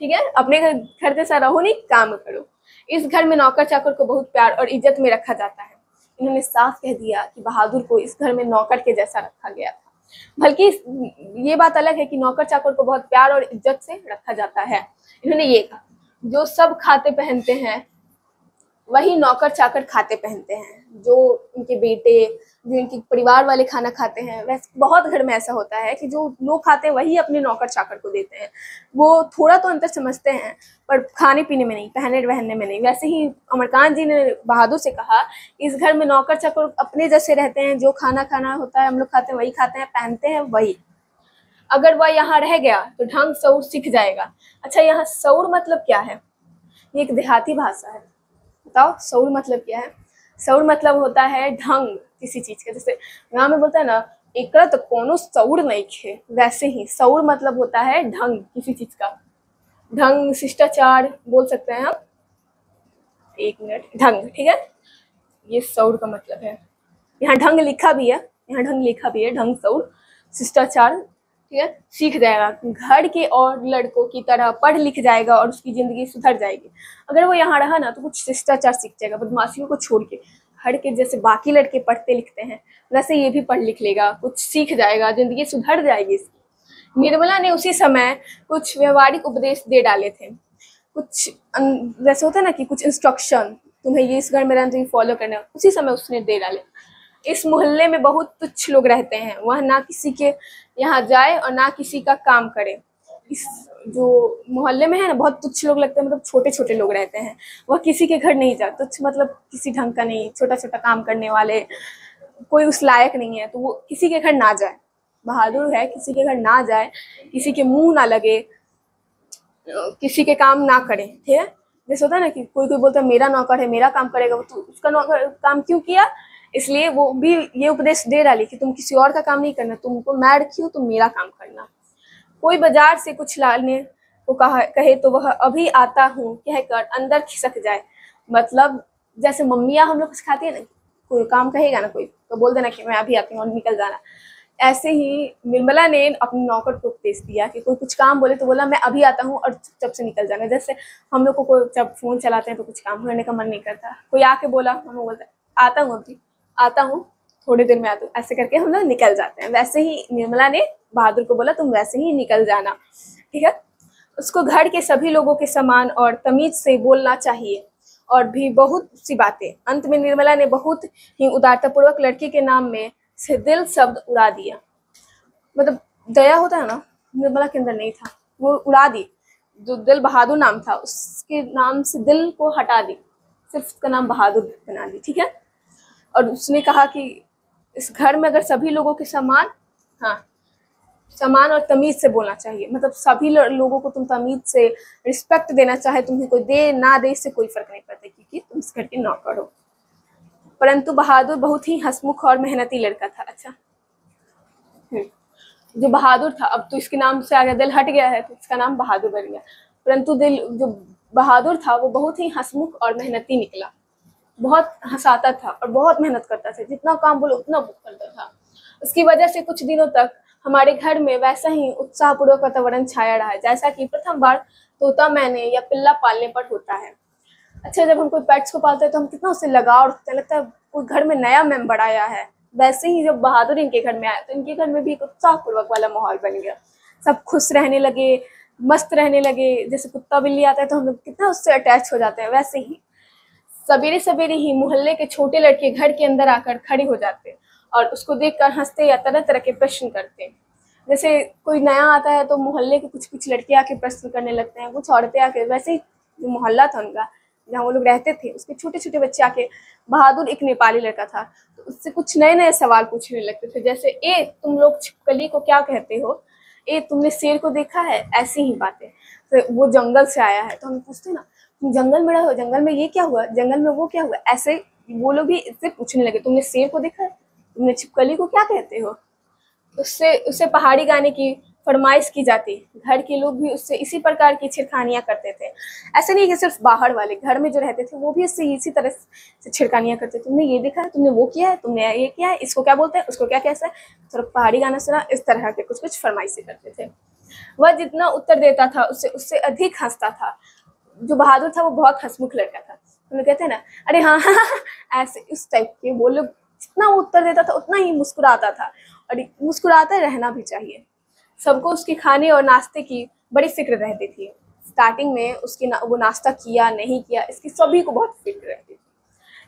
ठीक है, अपने घर जैसा रहो नहीं, काम करो। इस घर में नौकर चाकर को बहुत प्यार और इज्जत में रखा जाता है। इन्होंने साफ कह दिया कि बहादुर को इस घर में नौकर के जैसा रखा गया था। बल्कि ये बात अलग है कि नौकर चाकर को बहुत प्यार और इज्जत से रखा जाता है। इन्होंने ये कहा, जो सब खाते पहनते हैं वही नौकर चाकर खाते पहनते हैं। जो इनके बेटे, जो इनके परिवार वाले खाना खाते हैं, वैसे बहुत घर में ऐसा होता है कि जो लोग खाते हैं वही अपने नौकर चाकर को देते हैं। वो थोड़ा तो अंतर समझते हैं पर खाने पीने में नहीं, पहनने वहनने में नहीं। वैसे ही अमरकांत जी ने बहादुर से कहा, इस घर में नौकर चाकर अपने जैसे रहते हैं, जो खाना खाना होता है हम लोग खाते हैं वही खाते हैं, पहनते हैं वही। अगर वह यहाँ रह गया तो ढंग सौर सीख जाएगा। अच्छा, यहाँ सौर मतलब क्या है? ये एक देहाती भाषा है। बताओ सौर मतलब क्या है? सौर मतलब होता है ढंग किसी चीज का। जैसे गाँव में बोलता है ना, एकरा तो कोनो सौर नहीं खे, वैसे ही सौर मतलब होता है ढंग किसी चीज का। ढंग, शिष्टाचार बोल सकते हैं हम। एक मिनट, ढंग, ठीक है, ये सौर का मतलब है। यहाँ ढंग लिखा भी है, यहाँ ढंग लिखा भी है, ढंग सौर शिष्टाचार, ठीक है, सीख जाएगा। घर के और लड़कों की तरह पढ़ लिख जाएगा और उसकी जिंदगी सुधर जाएगी। अगर वो यहाँ रहा ना तो कुछ शिष्टाचार सीख जाएगा, बदमाशियों को छोड़ के। घर के जैसे बाकी लड़के पढ़ते लिखते हैं वैसे ये भी पढ़ लिख लेगा, कुछ सीख जाएगा, जिंदगी सुधर जाएगी इसकी। निर्मला ने उसी समय कुछ व्यवहारिक उपदेश दे डाले थे। कुछ जैसे होता है ना कि कुछ इंस्ट्रक्शन, तुम्हें ये इस घर में रहना चाहिए, फॉलो करना, उसी समय उसने दे डाले। इस मोहल्ले में बहुत तुच्छ लोग रहते हैं, वह ना किसी के यहाँ जाए और ना किसी का काम करे। इस जो मोहल्ले में है ना, बहुत तुच्छ लोग लगते हैं, मतलब छोटे छोटे लोग रहते हैं। वह किसी के घर नहीं जाए, तुच्छ मतलब किसी ढंग का नहीं, छोटा छोटा काम करने वाले, कोई उस लायक नहीं है, तो वो किसी के घर ना जाए। बहादुर है, किसी के घर ना जाए, किसी के मुंह ना लगे, किसी के काम ना करे, ठीक है। जैसे होता है ना कि कोई कोई बोलता है मेरा नौकर है, मेरा काम करेगा, तो उसका नौकर काम क्यों किया? इसलिए वो भी ये उपदेश दे डाली कि तुम किसी और का काम नहीं करना, तुमको मैं रखी हूँ, तुम मेरा काम करना। कोई बाजार से कुछ लाने को कहे तो वह अभी आता हूँ कहकर अंदर खिसक जाए। मतलब जैसे मम्मियाँ हम लोग कुछ खाती है ना, कोई काम कहेगा ना कोई, तो बोल देना कि मैं अभी आती हूँ और निकल जाना। ऐसे ही निर्मला ने अपने नौकर को उपदेश दिया कि कोई कुछ काम बोले तो बोला मैं अभी आता हूँ और चुपचाप से निकल जाना। जैसे हम लोग को कोई जब फोन चलाते हैं तो कुछ काम करने का मन नहीं करता, कोई आके बोला, हम लोग बोलते आता हूँ, अभी आता हूँ, थोड़ी देर में आता हूँ, ऐसे करके हम लोग निकल जाते हैं। वैसे ही निर्मला ने बहादुर को बोला तुम वैसे ही निकल जाना, ठीक है। उसको घर के सभी लोगों के समान और तमीज से बोलना चाहिए और भी बहुत सी बातें। अंत में निर्मला ने बहुत ही उदारतापूर्वक लड़की के नाम में से दिल शब्द उड़ा दिया। मतलब दया होता है ना, निर्मला के अंदर नहीं था, वो उड़ा दी। जो दिल बहादुर नाम था उसके नाम से दिल को हटा दी, सिर्फ उसका नाम बहादुर बना दी, ठीक है। और उसने कहा कि इस घर में अगर सभी लोगों के समान, हाँ, समान और तमीज से बोलना चाहिए। मतलब सभी लोगों को तुम तमीज से रिस्पेक्ट देना चाहे, तुम्हें कोई दे ना दे इससे कोई फर्क नहीं पड़ता, क्योंकि तुम इस घर के नौकर हो। परंतु बहादुर बहुत ही हंसमुख और मेहनती लड़का था। अच्छा, जो बहादुर था, अब तो इसके नाम से आगे दिल हट गया है तो इसका नाम बहादुर बन गया। परंतु दिल जो बहादुर था वो बहुत ही हंसमुख और मेहनती निकला, बहुत हंसाता था और बहुत मेहनत करता था, जितना काम बोलो उतना करता था। उसकी वजह से कुछ दिनों तक हमारे घर में वैसा ही उत्साहपूर्वक वातावरण छाया रहा है जैसा कि प्रथम बार तोता मैंने या पिल्ला पालने पर होता है। अच्छा, जब हम कोई पेट्स को पालते हैं तो हम कितना उससे लगाव रखते हैं, लगता है कोई घर में नया मेंबर आया है। वैसे ही जब बहादुर इनके घर में आया तो इनके घर में भी एक उत्साहपूर्वक वाला माहौल बन गया। सब खुश रहने लगे, मस्त रहने लगे। जैसे कुत्ता बिल्ली आता है तो हम लोग कितना उससे अटैच हो जाते हैं, वैसे ही सवेरे सवेरे ही मोहल्ले के छोटे लड़के घर के अंदर आकर खड़े हो जाते और उसको देखकर हंसते या तरह तरह के प्रश्न करते। जैसे कोई नया आता है तो मोहल्ले के कुछ कुछ लड़के आके प्रश्न करने लगते हैं, कुछ औरतें आके, वैसे ही जो मोहल्ला था उनका जहाँ वो लोग रहते थे उसके छोटे छोटे बच्चे आके, बहादुर एक नेपाली लड़का था तो उससे कुछ नए नए सवाल पूछने लगते थे। जैसे ए तुम लोग छिपकली को क्या कहते हो, ए तुमने शेर को देखा है, ऐसी ही बातें। तो वो जंगल से आया है तो हम पूछते ना तुम जंगल में रहो, जंगल में ये क्या हुआ, जंगल में वो क्या हुआ, ऐसे वो लोग भी इससे पूछने लगे। तुमने शेर को देखा है, तुमने छिपकली को क्या कहते हो। उससे पहाड़ी गाने की फरमाइश की जाती, घर के लोग भी उससे इसी प्रकार की छिड़खानियाँ करते थे। ऐसा नहीं है कि सिर्फ बाहर वाले, घर में जो रहते थे वो भी इससे इसी तरह से छिड़खानियाँ करते थे। तुमने ये देखा है, तुमने वो किया है, तुमने ये किया है, इसको क्या बोलते हैं, उसको क्या कैसा है, थोड़ा पहाड़ी गाना सुना, इस तरह के कुछ कुछ फरमाइशें करते थे। वह जितना उत्तर देता था उससे उससे अधिक हंसता था। जो बहादुर था वो बहुत हंसमुख लड़का था। हम लोग कहते हैं ना, अरे हाँ हाँ, हाँ, ऐसे इस टाइप के वो लोग, जितना वो उत्तर देता था उतना ही मुस्कुराता था, और मुस्कुराते रहना भी चाहिए। सबको उसके खाने और नाश्ते की बड़ी फिक्र रहती थी। स्टार्टिंग में उसकी वो नाश्ता किया नहीं किया, इसकी सभी को बहुत फिक्र रहती थी।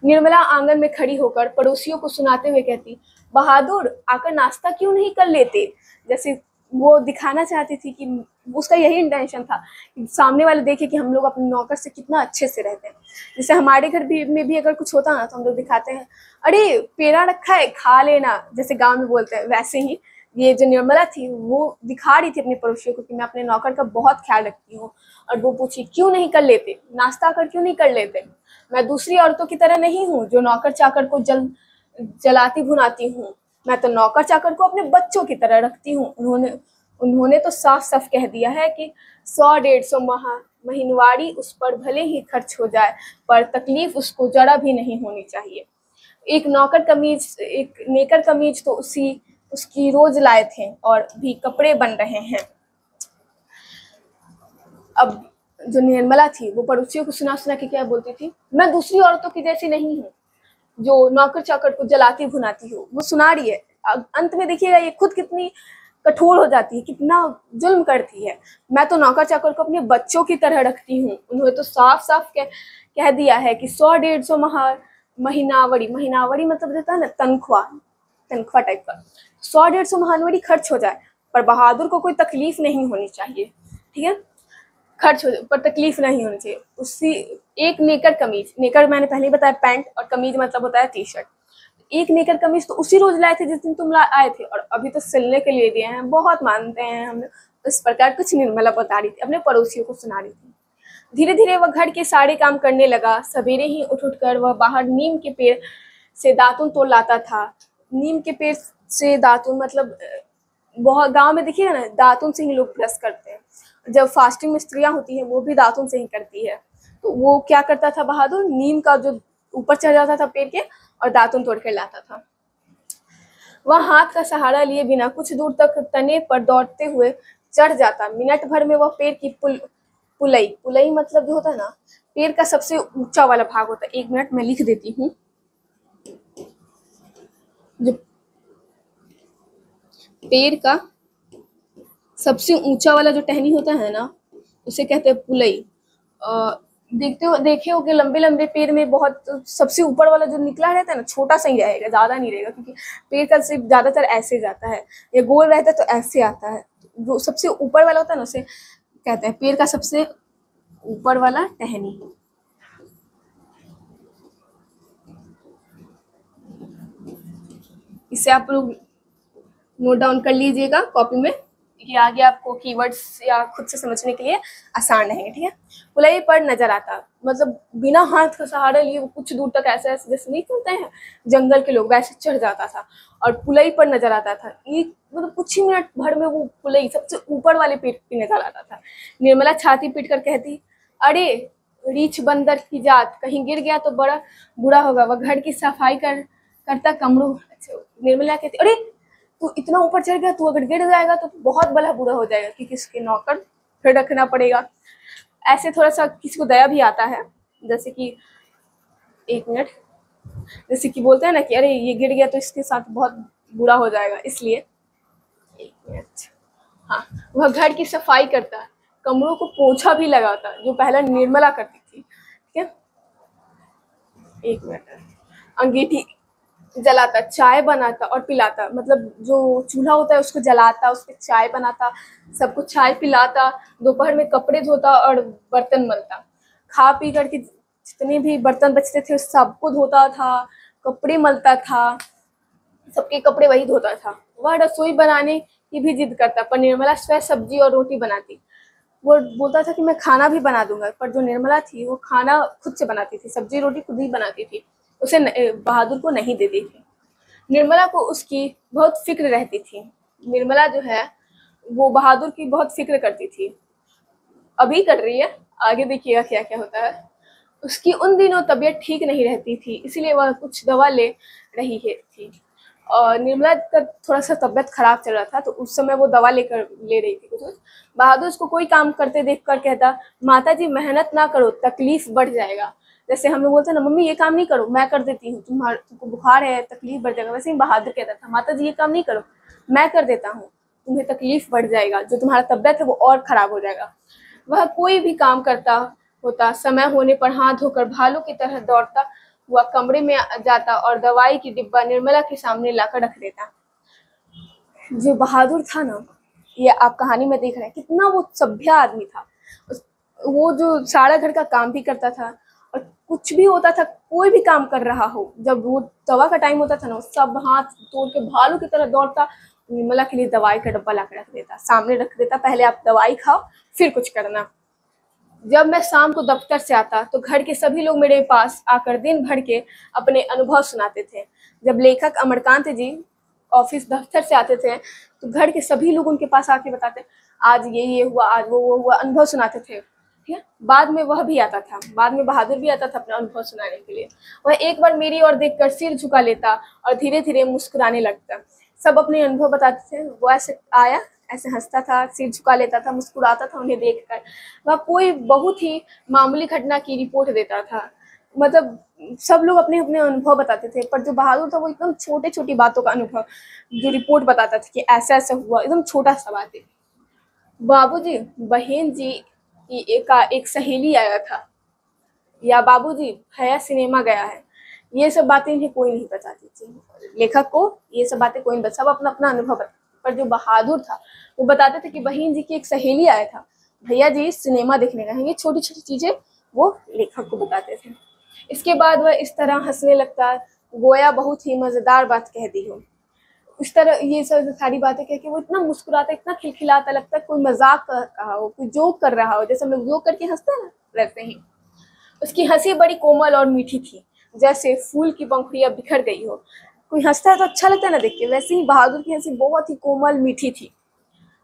निर्मला आंगन में खड़ी होकर पड़ोसियों को सुनाते हुए कहती, बहादुर आकर नाश्ता क्यों नहीं कर लेते। जैसे वो दिखाना चाहती थी कि उसका यही इंटेंशन था कि सामने वाले देखे कि हम लोग अपने नौकर से कितना अच्छे से रहते हैं। जैसे हमारे घर में भी अगर कुछ होता ना तो हम लोग दिखाते हैं, अरे पेड़ा रखा है खा लेना, जैसे गांव में बोलते हैं, वैसे ही ये जो निर्मला थी वो दिखा रही थी अपने पड़ोसियों को कि मैं अपने नौकर का बहुत ख्याल रखती हूँ। और वो पूछी, क्यों नहीं कर लेते नाश्ता, आकर क्यों नहीं कर लेते। मैं दूसरी औरतों की तरह नहीं हूँ जो नौकर चाकर को जलाती भुनाती हूँ, मैं तो नौकर चाकर को अपने बच्चों की तरह रखती हूँ। उन्होंने तो साफ साफ कह दिया है कि 100-150 महीनवारी उस पर भले ही खर्च हो जाए, पर तकलीफ उसको जरा भी नहीं होनी चाहिए। एक नेकर कमीज तो उसकी रोज लाए थे और भी कपड़े बन रहे हैं। अब जो निर्मला थी वो पड़ोसियों को सुना सुना के क्या बोलती थी, मैं दूसरी औरतों की जैसी नहीं हूँ जो नौकर चाकर को जलाती भुनाती हो। वो सुना रही है। अंत में देखिएगा ये खुद कितनी कठोर हो जाती है, कितना जुल्म करती है। मैं तो नौकर चाकर को अपने बच्चों की तरह रखती हूँ। उन्होंने तो साफ साफ कह दिया है कि 100-150 महीनावरी मतलब रहता है ना तनख्वाह टाइप का, 100-150 महानवरी खर्च हो जाए पर बहादुर को कोई तकलीफ नहीं होनी चाहिए। ठीक है, खर्च हो पर तकलीफ नहीं होनी चाहिए। उसी एक नेकर कमीज, नेकर मैंने पहले ही बताया पैंट, और कमीज मतलब होता है टी शर्ट। एक नेकर कमीज तो उसी रोज लाए थे जिस दिन तुम आए थे, और अभी तो सिलने के लिए दिए हैं, बहुत मानते हैं हम। इस प्रकार कुछ निर्मला बता रही थी, अपने पड़ोसियों को सुना रही थी। धीरे धीरे वह घर के सारे काम करने लगा। सवेरे ही उठकर वह बाहर नीम के पेड़ से दातुन तोड़ लाता था। नीम के पेड़ से दातुन मतलब बहुत गांव में देखिएगा ना, दातुन से ही लोग ब्रश करते हैं। जब फास्टिंग में स्त्रियां होती हैं वो भी दातुन से ही करती है। तो वो क्या करता था बहादुर, नीम का जो ऊपर चढ़ जाता था पेड़ के और दातुन तोड़ कर लाता था। वह हाथ का सहारा लिए बिना कुछ दूर तक तने पर दौड़ते हुए चढ़ जाता। मिनट भर में वह पेड़ की पुलई मतलब जो होता है ना, पेड़ का सबसे ऊंचा वाला भाग होता है। 1 मिनट में लिख देती हूँ। जो पेड़ का सबसे ऊंचा वाला जो टहनी होता है ना, उसे कहते हैं पुलई। देखे हो कि लंबे लंबे पेड़ में बहुत सबसे ऊपर वाला जो निकला रहता है ना, छोटा सा ही रहेगा, ज्यादा नहीं रहेगा, क्योंकि पेड़ का सिर्फ ज्यादातर ऐसे जाता है, या गोल रहता है तो ऐसे आता है। जो सबसे ऊपर वाला होता है ना उसे कहते हैं पेड़ का सबसे ऊपर वाला टहनी। इसे आप लोग नोट डाउन कर लीजिएगा कॉपी में, कि आगे आपको कीवर्ड्स या खुद से समझने के लिए आसान रहेंगे। ठीक है, पुलई पर नजर आता मतलब बिना हाथ का सहारा लिए वो कुछ दूर तक ऐसे ऐसे जैसे नहीं चलते हैं जंगल के लोग, वैसे चढ़ जाता था और पुलई पर नजर आता था। एक मतलब कुछ ही मिनट भर में वो पुलई सबसे ऊपर वाले पेड़ पे नजर आता था। निर्मला छाती पीट कर कहती, अरे रीछ बंदर की जात, कहीं गिर गया तो बड़ा बुरा होगा। वह घर की सफाई करता कमरू। निर्मला कहती, अरे तू इतना ऊपर चढ़ गया, तू अगर गिर जाएगा तो बहुत बड़ा बुरा हो जाएगा, कि किसके नौकर फिर रखना पड़ेगा। ऐसे थोड़ा सा किसी को दया भी आता है, जैसे कि 1 मिनट, जैसे कि बोलते हैं ना कि अरे ये गिर गया तो इसके साथ बहुत बुरा हो जाएगा, इसलिए 1 मिनट। हाँ, वह घर की सफाई करता, कमरों को पोछा भी लगाता, जो पहले निर्मला करती थी। ठीक है, 1 मिनट। अंगीठी जलाता, चाय बनाता और पिलाता, मतलब जो चूल्हा होता है उसको जलाता, उस पर चाय बनाता, सबको चाय पिलाता। दोपहर में कपड़े धोता और बर्तन मलता। खा पी करके जितने भी बर्तन बचते थे सबको धोता था, कपड़े मलता था, सबके कपड़े वही धोता था। वह रसोई बनाने की भी जिद करता, पर निर्मला स्वयं सब्जी और रोटी बनाती। वो बोलता था कि मैं खाना भी बना दूंगा, पर जो निर्मला थी वो खाना खुद से बनाती थी, सब्जी रोटी खुद ही बनाती थी, उसे बहादुर को नहीं देती थी। निर्मला को उसकी बहुत फिक्र रहती थी। निर्मला जो है वो बहादुर की बहुत फिक्र करती थी, अभी कर रही है, आगे देखिएगा क्या क्या होता है। उसकी उन दिनों तबीयत ठीक नहीं रहती थी, इसीलिए वह कुछ दवा ले रही है थी। और निर्मला का थोड़ा सा तबीयत खराब चल रहा था, तो उस समय वो दवा ले रही थी कुछ। बहादुर उसको कोई काम करते देख कर कहता, माता जी मेहनत ना करो, तकलीफ बढ़ जाएगा। जैसे हम लोग बोलते हैं ना, मम्मी ये काम नहीं करो, मैं कर देती हूँ, तुमको बुखार है, तकलीफ बढ़ जाएगा, वैसे ही बहादुर कहता था, माता जी ये काम नहीं करो, मैं कर देता हूँ, तुम्हें तकलीफ बढ़ जाएगा, जो तुम्हारा तबीयत है वो और खराब हो जाएगा। वह कोई भी काम करता होता, समय होने पर हाथ धोकर भालू की तरह दौड़ता हुआ कमरे में जाता और दवाई की डिब्बा निर्मला के सामने लाकर रख देता। जो बहादुर था ना, ये आप कहानी में देख रहे हैं, कितना वो सभ्य आदमी था। वो जो सारा घर का काम भी करता था, और कुछ भी होता था, कोई भी काम कर रहा हो, जब वो दवा का टाइम होता था ना, सब हाथ तोड़ के भालू की तरह दौड़ता, निर्मला के लिए दवाई का डब्बा लाकर रख देता, सामने रख देता, पहले आप दवाई खाओ फिर कुछ करना। जब मैं शाम को दफ्तर से आता तो घर के सभी लोग मेरे पास आकर दिन भर के अपने अनुभव सुनाते थे। जब लेखक अमरकांत जी ऑफिस दफ्तर से आते थे तो घर के सभी लोग उनके पास आके बताते, आज ये हुआ, आज वो हुआ, अनुभव सुनाते थे। ठीक है, बाद में वह भी आता था, बाद में बहादुर भी आता था अपना अनुभव सुनाने के लिए। वह एक बार मेरी ओर देखकर सिर झुका लेता और धीरे धीरे मुस्कुराने लगता। सब अपने अनुभव बताते थे, वो ऐसे आया, ऐसे हंसता था, सिर झुका लेता था, मुस्कुराता था उन्हें देखकर। वह कोई बहुत ही मामूली घटना की रिपोर्ट देता था, मतलब सब लोग अपने अपने अनुभव बताते थे, पर जो बहादुर था वो एकदम छोटे छोटी बातों का अनुभव जो रिपोर्ट बताता था कि ऐसा ऐसा हुआ, एकदम छोटा सा बात है। बाबूजी, बहन जी का एक सहेली आया था, या बाबूजी भैया सिनेमा गया है, ये सब बातें इन्हें कोई नहीं बताती थी। लेखक को ये सब बातें कोई नहीं बता, सब अपना अपना अनुभव बता। पर जो बहादुर था वो बताते थे कि बहन जी की एक सहेली आया था, भैया जी सिनेमा देखने गए हैं, ये छोटी छोटी चीजें वो लेखक को बताते थे। इसके बाद वह इस तरह हंसने लगता, गोया बहुत ही मजेदार बात कह दी हो। इस तरह ये सब सारी बातें कह के वो इतना मुस्कुराता, इतना खिलखिलाता, लगता है कोई मजाक कर रहा हो, कोई जोक कर रहा हो, जैसे हम लोग जोक करके हंसते हैं ना, वैसे ही। उसकी हंसी बड़ी कोमल और मीठी थी, जैसे फूल की पंखुड़ियां बिखर गई हो। कोई हंसता है तो अच्छा लगता है ना देख के, वैसे ही बहादुर की हंसी बहुत ही कोमल मीठी थी।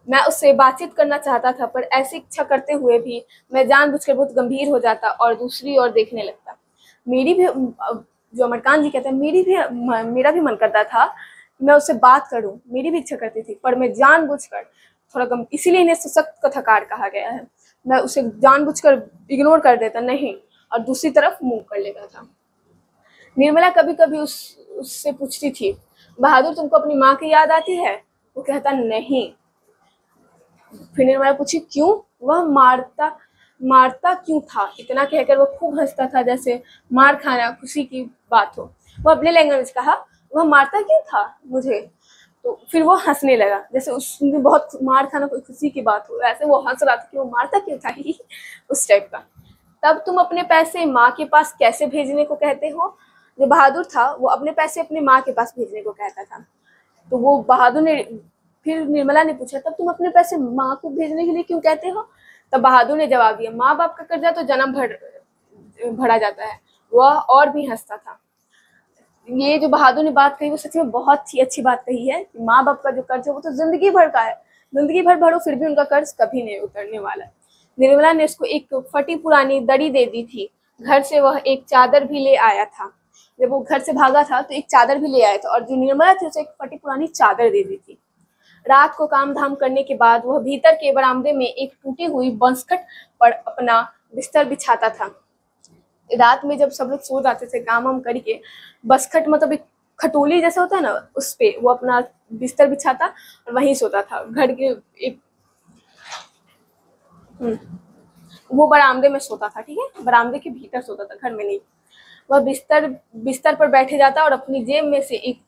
मैं उससे बातचीत करना चाहता था, पर ऐसी इच्छा करते हुए भी मैं जानबूझकर बहुत गंभीर हो जाता और दूसरी ओर देखने लगता। मेरी भी, जो अमरकांत जी कहते हैं, मेरा भी मन करता था कि मैं उससे बात करूं, मेरी भी इच्छा करती थी, पर मैं जानबूझकर थोड़ा गम, इसीलिए इन्हें सशक्त कथाकार कहा गया है, मैं उसे जानबूझकर इग्नोर कर देता नहीं और दूसरी तरफ मुंह कर लेता था। निर्मला कभी कभी उससे पूछती थी, बहादुर तुमको अपनी माँ की याद आती है? वो कहता नहीं। फिर निर्मला पूछी क्यों? वह मारता मारता क्यों था? इतना कहकर वो खूब हंसता था, जैसे मार खाना खुशी की बात हो। वो अपने लैंग्वेज कहा, वह मारता क्यों था मुझे? तो फिर वो हंसने लगा, जैसे उसने बहुत मार खाना कोई खुशी की बात हो, ऐसे वो हंस रहा था कि वो मारता क्यों था ही उस टाइप का। तब तुम अपने पैसे माँ के पास कैसे भेजने को कहते हो? जो बहादुर था वो अपने पैसे अपने माँ के पास भेजने को कहता था। तो वो बहादुर ने, फिर निर्मला ने पूछा, तब तुम अपने पैसे माँ को भेजने के लिए क्यों कहते हो? तब बहादुर ने जवाब दिया, माँ बाप का कर्जा तो जन्म भर भरा जाता है। वह और भी हंसता था। ये जो बहादुर ने बात कही वो सच में बहुत ही अच्छी बात कही है कि माँ बाप का जो कर्ज है वो तो जिंदगी भर का है, जिंदगी भर भरो फिर भी उनका कर्ज कभी नहीं उतरने वाला। निर्मला ने उसको एक फटी पुरानी दरी दे दी थी। घर से वह एक चादर भी ले आया था। जब वो घर से भागा था तो एक चादर भी ले आया था, और जो निर्मला थी उसे एक फटी पुरानी चादर दे दी थी। रात को काम धाम करने के बाद वह भीतर के बरामदे में एक टूटी हुई बंसकट पर अपना बिस्तर बिछाता था। रात में जब सब लोग सो जाते थे काम वाम करके, बसखट मतलब एक खटोली जैसा होता है ना, उस पे वो अपना बिस्तर बिछाता और वहीं सोता था। घर के एक वो बरामदे में सोता था, ठीक है, बरामदे के भीतर सोता था, घर में नहीं। वह बिस्तर पर बैठे जाता और अपनी जेब में से एक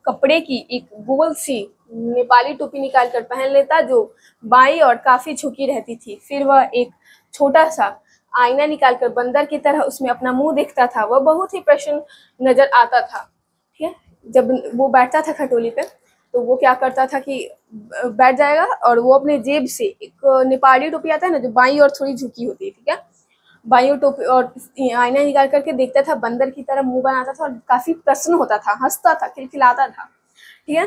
कपड़े की एक गोल सी नेपाली टोपी निकाल कर पहन लेता, जो बाई और काफी झुकी रहती थी। फिर वह एक छोटा सा आईना निकालकर बंदर की तरह उसमें अपना मुंह देखता था। वह बहुत ही प्रसन्न नजर आता था। ठीक है, जब वो बैठता था खटोली पे तो वो क्या करता था कि बैठ जाएगा और वो अपने जेब से एक नेपाली टोपी आता है ना, जो बाई और थोड़ी झुकी होती है, ठीक है, बाई और टोपी और आईना निकाल करके देखता था, बंदर की तरह मुंह बनाता था और काफी प्रसन्न होता था, हंसता था, खिलखिलाता था। ठीक है,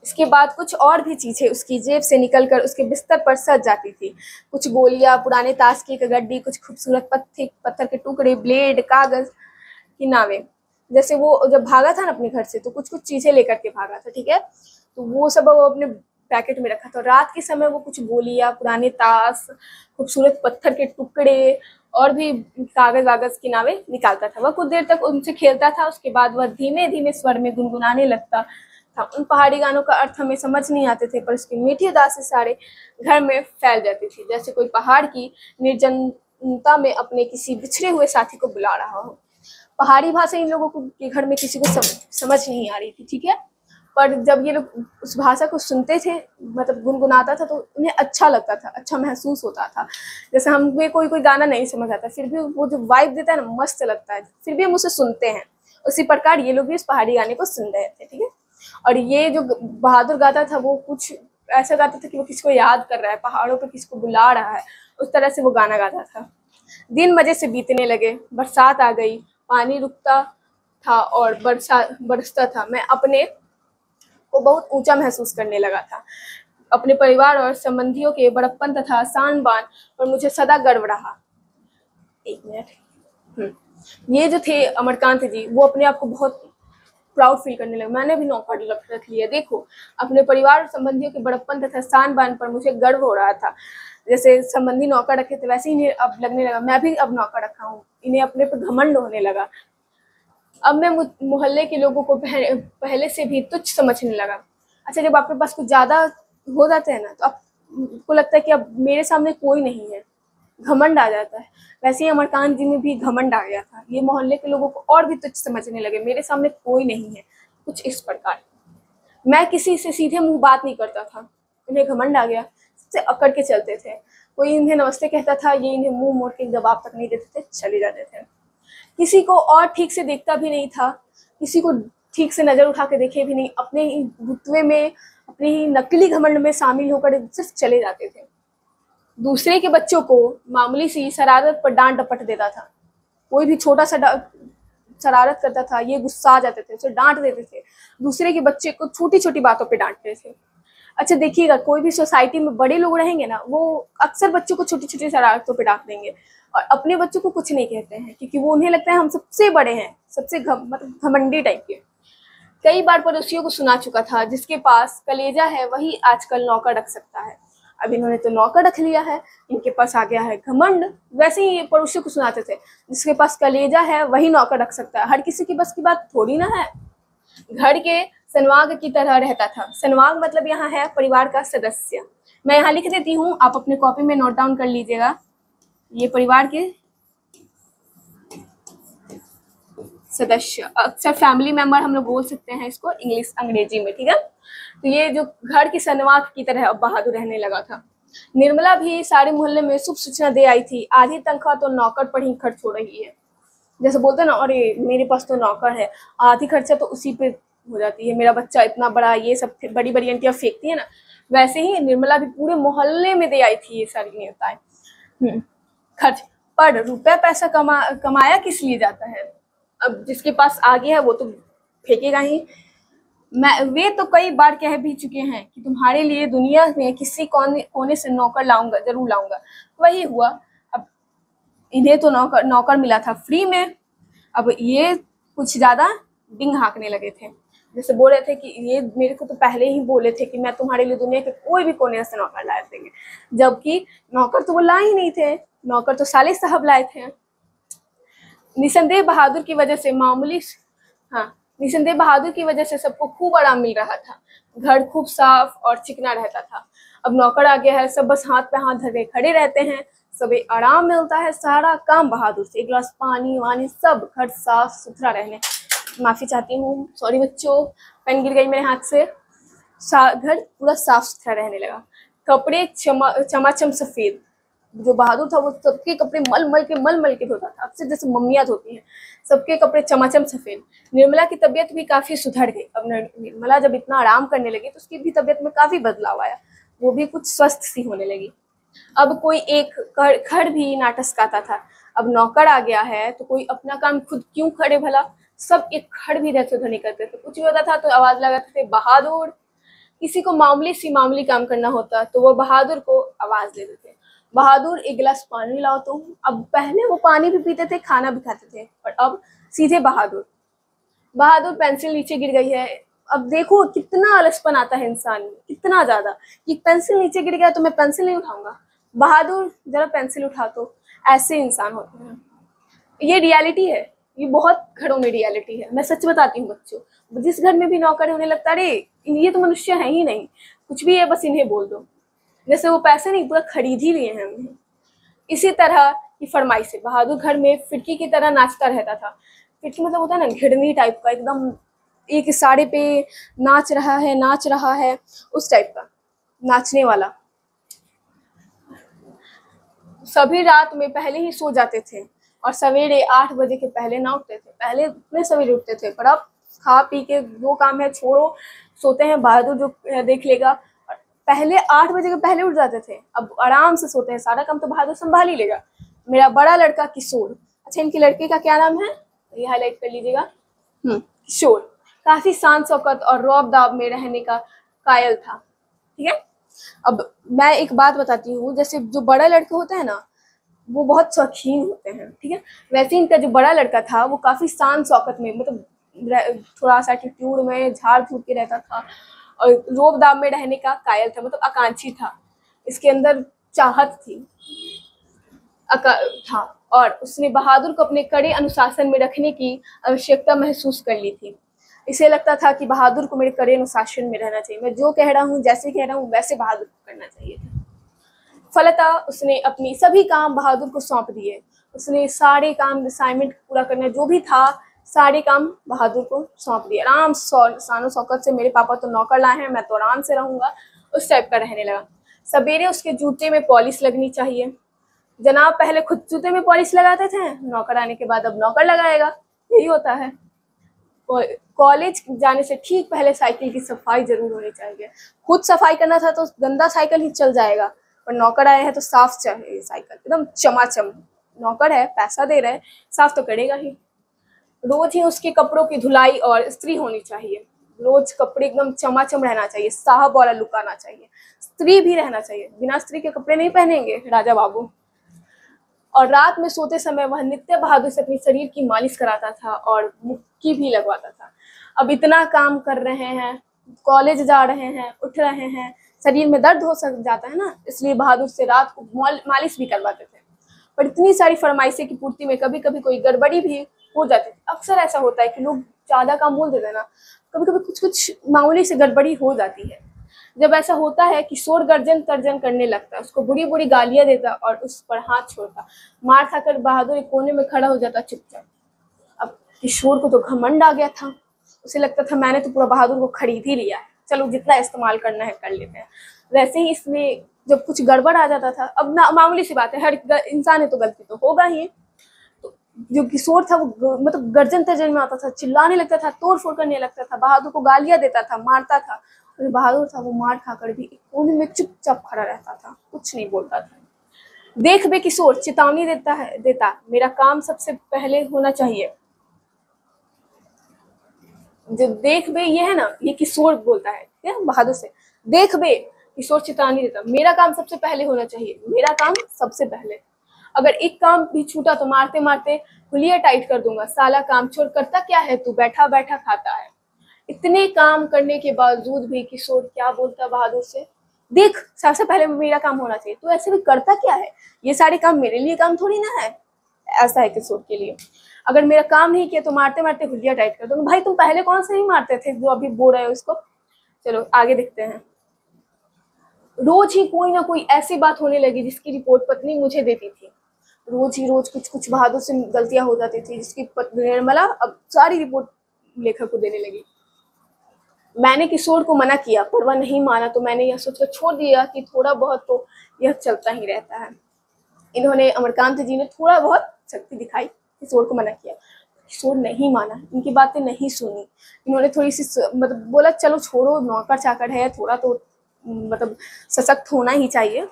इसके बाद कुछ और भी चीजें उसकी जेब से निकलकर उसके बिस्तर पर सज जाती थी। कुछ गोलियां, पुराने ताश की एक गड्डी, कुछ खूबसूरत पत्थर के टुकड़े, ब्लेड, कागज की नावें। जैसे वो जब भागा था ना अपने घर से, तो कुछ कुछ चीजें लेकर के भागा था, ठीक है। तो वो सब वो अपने पैकेट में रखा था। रात के समय वो कुछ गोलियां, पुराने ताश, खूबसूरत पत्थर के टुकड़े और भी कागज वागज की नावें निकालता था। वह कुछ देर तक उनसे खेलता था। उसके बाद वह धीमे धीमे स्वर में गुनगुनाने लगता था। उन पहाड़ी गानों का अर्थ हमें समझ नहीं आते थे, पर उसकी मीठी उदासी सारे घर में फैल जाती थी, जैसे कोई पहाड़ की निर्जनता में अपने किसी बिछड़े हुए साथी को बुला रहा हो। पहाड़ी भाषा इन लोगों को के घर में किसी को समझ नहीं आ रही थी, ठीक है। पर जब ये लोग उस भाषा को सुनते थे, मतलब गुनगुनाता था, तो उन्हें अच्छा लगता था, अच्छा महसूस होता था। जैसे हमें कोई कोई गाना नहीं समझ आता, फिर भी वो जो वाइब देता है ना, मस्त लगता है, फिर भी हम उसे सुनते हैं। उसी प्रकार ये लोग भी इस पहाड़ी गाने को सुन रहे थे, ठीक है। और ये जो बहादुर गाता था, वो कुछ ऐसा गाता था कि वो किसको याद कर रहा है, पहाड़ों पे किसको बुला रहा है, उस तरह से वो गाना गाता था। दिन मजे से बीतने लगे। बरसात आ गई, पानी रुकता था और बरसता था। मैं अपने को बहुत ऊंचा महसूस करने लगा था। अपने परिवार और संबंधियों के बड़प्पन तथा शान बान पर मुझे सदा गर्व रहा। एक मिनट। ये जो थे अमरकांत जी, वो अपने आप को बहुत प्राउड फील करने लगे। मैंने भी नौकर रख लिया, देखो। अपने परिवार और संबंधियों के बड़प्पन तथा शान बान पर मुझे गर्व हो रहा था। जैसे संबंधी नौकर रखे थे, वैसे ही अब लगने लगा मैं भी अब नौकर रखा हूँ। इन्हें अपने पर घमंड होने लगा। अब मैं मोहल्ले के लोगों को पहले से भी तुच्छ समझने लगा। अच्छा, जब आपके पास कुछ ज़्यादा हो जाते हैं ना, तो आपको लगता है कि अब मेरे सामने कोई नहीं है, घमंड आ जाता है। वैसे ही अमरकांत जी में भी घमंड आ गया था। ये मोहल्ले के लोगों को और भी तुच्छ समझने लगे, मेरे सामने कोई नहीं है, कुछ इस प्रकार। मैं किसी से सीधे मुंह बात नहीं करता था, उन्हें घमंड आ गया, सबसे अकड़ के चलते थे। कोई इन्हें नमस्ते कहता था, ये इन्हें मुंह मोड़ के जवाब तक नहीं देते थे, चले जाते थे। किसी को और ठीक से देखता भी नहीं था, किसी को ठीक से नजर उठा के देखे भी नहीं। अपने ही रुतबे में, अपने ही नकली घमंड में शामिल होकर सिर्फ चले जाते थे। दूसरे के बच्चों को मामूली सी शरारत पर डांट डपट देता था। कोई भी छोटा सा शरारत करता था, ये गुस्सा आ जाते थे, उसे डांट देते थे। दूसरे के बच्चे को छोटी छोटी बातों पे डांटते थे। अच्छा देखिएगा, कोई भी सोसाइटी में बड़े लोग रहेंगे ना, वो अक्सर बच्चों को छोटी छोटी शरारतों पे डांट देंगे और अपने बच्चों को कुछ नहीं कहते हैं, क्योंकि वो उन्हें लगता है हम सबसे बड़े हैं, सबसे मतलब घमंडी टाइप के। कई बार पड़ोसियों को सुना चुका था, जिसके पास कलेजा है वही आजकल नौकर रख सकता है। अब इन्होंने तो नौकर रख लिया है, इनके पास आ गया है घमंड। वैसे ही पड़ोसियों को सुनाते थे, जिसके पास कलेजा है वही नौकर रख सकता है। हर किसी की बस की बात थोड़ी ना है। घर के सनवाग की तरह रहता था। सनवाग मतलब यहाँ है परिवार का सदस्य। मैं यहाँ लिख देती हूँ, आप अपने कॉपी में नोट डाउन कर लीजिएगा। ये परिवार के सदस्य, अक्सर फैमिली मेंबर हम लोग बोल सकते हैं इसको इंग्लिश अंग्रेजी में, ठीक है। तो ये जो घर की सनवाग की तरह बहादुर रहने लगा था। निर्मला भी सारे मोहल्ले में शुभ सूचना दे आई थी। आधी तनख्वाह तो नौकर पर ही खर्च हो रही है। जैसे बोलते हैं ना, अरे मेरे पास तो नौकर है, आधी खर्चा तो उसी पे हो जाती है, मेरा बच्चा इतना बड़ा, ये सब बड़ी बड़ी आंटियां फेंकती है ना, वैसे ही निर्मला भी पूरे मोहल्ले में दे आई थी ये सारी न्योताएं। खर्च पर रुपया पैसा कमाया किस लिए जाता है? अब जिसके पास आगे है वो तो फेंकेगा ही। वे तो कई बार कह भी चुके हैं कि तुम्हारे लिए दुनिया में किसी कोने से नौकर लाऊंगा, जरूर लाऊंगा। वही हुआ। अब इन्हें तो नौकर मिला था फ्री में। अब ये कुछ ज्यादा डिंग हाँकने लगे थे। जैसे बोल रहे थे कि ये मेरे को तो पहले ही बोले थे कि मैं तुम्हारे लिए दुनिया के कोई भी कोने से नौकर ला देंगे, जबकि नौकर तो वो ला ही नहीं थे। नौकर तो साले साहब लाए थे। निसंदेह बहादुर की वजह से निसंदेह बहादुर की वजह से सबको खूब आराम मिल रहा था। घर खूब साफ और चिकना रहता था। अब नौकर आ गया है, सब बस हाथ पे हाथ धरे खड़े रहते हैं, सभी आराम मिलता है, सारा काम बहादुर से। एक गिलास पानी वानी सब, घर साफ सुथरा रहने। माफी चाहती हूँ, सॉरी बच्चों, पेन गिर गई मेरे हाथ से। घर पूरा साफ सुथरा रहने लगा। कपड़े चमाचम सफेद। जो बहादुर था वो सबके कपड़े मल मल के धोता था, अक्सर जैसे मम्मियाँ धोती हैं। सबके कपड़े चमाचम सफेद। निर्मला की तबीयत भी काफी सुधर गई। अब निर्मला जब इतना आराम करने लगी तो उसकी भी तबीयत में काफी बदलाव आया, वो भी कुछ स्वस्थ सी होने लगी। अब कोई एक खड़ भी नाटक गाता था। अब नौकर आ गया है तो कोई अपना काम खुद क्यों करे भला। सब एक खड़ भी रहते थे, नहीं करते थे। कुछ भी होता था तो आवाज लगाते थे, बहादुर किसी को मामूली काम करना होता तो वो बहादुर को आवाज देते थे, बहादुर एक गिलास पानी लाओ। तो अब पहले वो पानी भी पीते थे, खाना भी खाते थे, और अब सीधे बहादुर। बहादुर पेंसिल नीचे गिर गई है। अब देखो कितना आलसपन आता है इंसान में, कितना ज्यादा, कि पेंसिल नीचे गिर गया तो मैं पेंसिल नहीं उठाऊंगा। बहादुर जरा पेंसिल उठा। तो ऐसे इंसान होते हैं। ये रियलिटी है, ये बहुत घरों में रियलिटी है। मैं सच बताती हूँ बच्चों, जिस घर में भी नौकर होने लगता है, अरे ये तो मनुष्य है ही नहीं, कुछ भी है बस इन्हें बोल दो, जैसे वो पैसे नहीं पूरा खरीद ही लिए हैं हमने। इसी तरह की फरमाइश से बहादुर घर में फिरकी की तरह नाचता रहता था। फिरकी मतलब होता है ना घिरनी टाइप का, एकदम एक इशारे पे नाच रहा है, उस टाइप का नाचने वाला। सभी रात में पहले ही सो जाते थे और सवेरे 8 बजे के पहले ना उठते थे। पहले इतने सवेरे उठते थे, पर अब खा पी के जो काम है छोड़ो, सोते हैं, बहादुर जो देख लेगा। पहले 8 बजे के पहले उठ जाते थे, अब आराम से सोते हैं, सारा काम तो बहादुर संभाल ही लेगा। मेरा बड़ा लड़का किशोर, अच्छा इनके लड़के का क्या नाम है ये हाईलाइट कर लीजिएगा। किशोर काफी शान शौकत और रौब दाब में रहने का कायल था। ठीक है, अब मैं एक बात बताती हूँ, जैसे जो बड़ा लड़का होता है ना वो बहुत शौकीन होते हैं, ठीक है, वैसे इनका जो बड़ा लड़का था वो काफी शान शौकत में, मतलब थोड़ा सा एटीट्यूड में झाड़ फूक के रहता था और रोब दाब में रहने का कायल था, मतलब आकांक्षी था। इसके अंदर चाहत थी, था, और उसने बहादुर को अपने कड़े अनुशासन में रखने की आवश्यकता महसूस कर ली थी। इसे लगता था कि बहादुर को मेरे कड़े अनुशासन में रहना चाहिए, मैं जो कह रहा हूँ जैसे कह रहा हूँ वैसे बहादुर को करना चाहिए था। फलतः उसने अपनी सभी काम बहादुर को सौंप दिए। उसने सारे काम असाइनमेंट पूरा करना जो भी था सारे काम बहादुर को सौंप दिए। आराम शानो शौकत से, मेरे पापा तो नौकर लाए हैं, मैं तो आराम से रहूंगा, उस टाइप का रहने लगा। सवेरे उसके जूते में पॉलिश लगनी चाहिए। जनाब पहले खुद जूते में पॉलिश लगाते थे, नौकर आने के बाद अब नौकर लगाएगा, यही होता है। कॉलेज जाने से ठीक पहले साइकिल की सफाई जरूर होनी चाहिए। खुद सफाई करना था तो गंदा साइकिल ही चल जाएगा, पर नौकर आए हैं तो साफ चाहिए साइकिल, एकदम चमाचम। नौकर है, पैसा दे रहे हैं, साफ तो करेगा ही। रोज ही उसके कपड़ों की धुलाई और इस्त्री होनी चाहिए। रोज कपड़े एकदम चमाचम रहना चाहिए, साहब वाला लुक आना चाहिए। स्त्री भी रहना चाहिए, बिना स्त्री के कपड़े नहीं पहनेंगे राजा बाबू। और रात में सोते समय वह नित्य बहादुर से अपनी शरीर की मालिश कराता था और मुक्की भी लगवाता था। अब इतना काम कर रहे हैं, कॉलेज जा रहे हैं, उठ रहे हैं, शरीर में दर्द हो सक जाता है ना, इसलिए बहादुर से रात को मालिश भी करवाते थे। पर इतनी सारी फरमाइशें की पूर्ति में कभी कभी कोई गड़बड़ी भी हो जाती थी। अक्सर ऐसा होता है कि लोग ज्यादा काम बोल देते हैं ना, कभी कभी कुछ कुछ मामूली से गड़बड़ी हो जाती है। जब ऐसा होता है किशोर गर्जन तर्जन करने लगता है, उसको बुरी बुरी गालियां देता और उस पर हाथ छोड़ता। मार खाकर बहादुर एक कोने में खड़ा हो जाता चुपचाप। अब किशोर को तो घमंड आ गया था, उसे लगता था मैंने तो पूरा बहादुर को खरीद ही लिया है, चलो जितना इस्तेमाल करना है कर लेते हैं। वैसे ही इसमें जब कुछ गड़बड़ आ जाता था, अब ना मामूली सी बात है, हर इंसान है तो गलती तो होगा ही। तो जो किशोर था वो मतलब गर्जन तर्जन में आता था, चिल्लाने लगता था, तोड़ फोड़ करने लगता था, बहादुर को गालियां देता था, मारता था। और बहादुर था वो मार खाकर भी एक कोने में चुपचाप खड़ा रहता था, कुछ नहीं बोलता था। देख बे किशोर, चेतावनी देता मेरा काम सबसे पहले होना चाहिए। जो देख बे ये है ना, ये किशोर बोलता है, ठीक है, बहादुर से। देख बे, किशोर चेतावनी देता, मेरा काम सबसे पहले होना चाहिए, मेरा काम सबसे पहले। अगर एक काम भी छूटा तो मारते मारते हुलिया टाइट कर दूंगा। साला काम छोड़ करता क्या है तू, बैठा बैठा खाता है। इतने काम करने के बावजूद भी किशोर क्या बोलता बहादुर से, देख सबसे पहले मेरा काम होना चाहिए, तू ऐसे भी करता क्या है, ये सारे काम मेरे लिए काम थोड़ी ना है। ऐसा है किशोर के लिए, अगर मेरा काम नहीं किया तो मारते मारते हुलिया टाइट कर दूंगा। भाई तुम पहले कौन से नहीं मारते थे जो अभी बोल रहे हो इसको। चलो आगे देखते हैं। रोज ही कोई ना कोई ऐसी बात होने लगी जिसकी रिपोर्ट पत्नी मुझे देती थी। रोज ही रोज कुछ कुछ बहादुर से गलतियां हो जाती थी, जिसकी पत्नी निर्मला अब सारी रिपोर्ट लेखक को देने लगी। मैंने किशोर को मना किया पर वह नहीं माना, तो मैंने यह सोचकर छोड़ दिया कि थोड़ा बहुत तो यह चलता ही रहता है। इन्होंने अमरकांत जी ने थोड़ा बहुत शक्ति दिखाई, किशोर को मना किया, किशोर नहीं माना, इनकी बातें नहीं सुनी। इन्होंने थोड़ी सी मतलब बोला चलो छोड़ो, नौकर चाकर है, थोड़ा तो मतलब सशक्त होना ही चाहिए।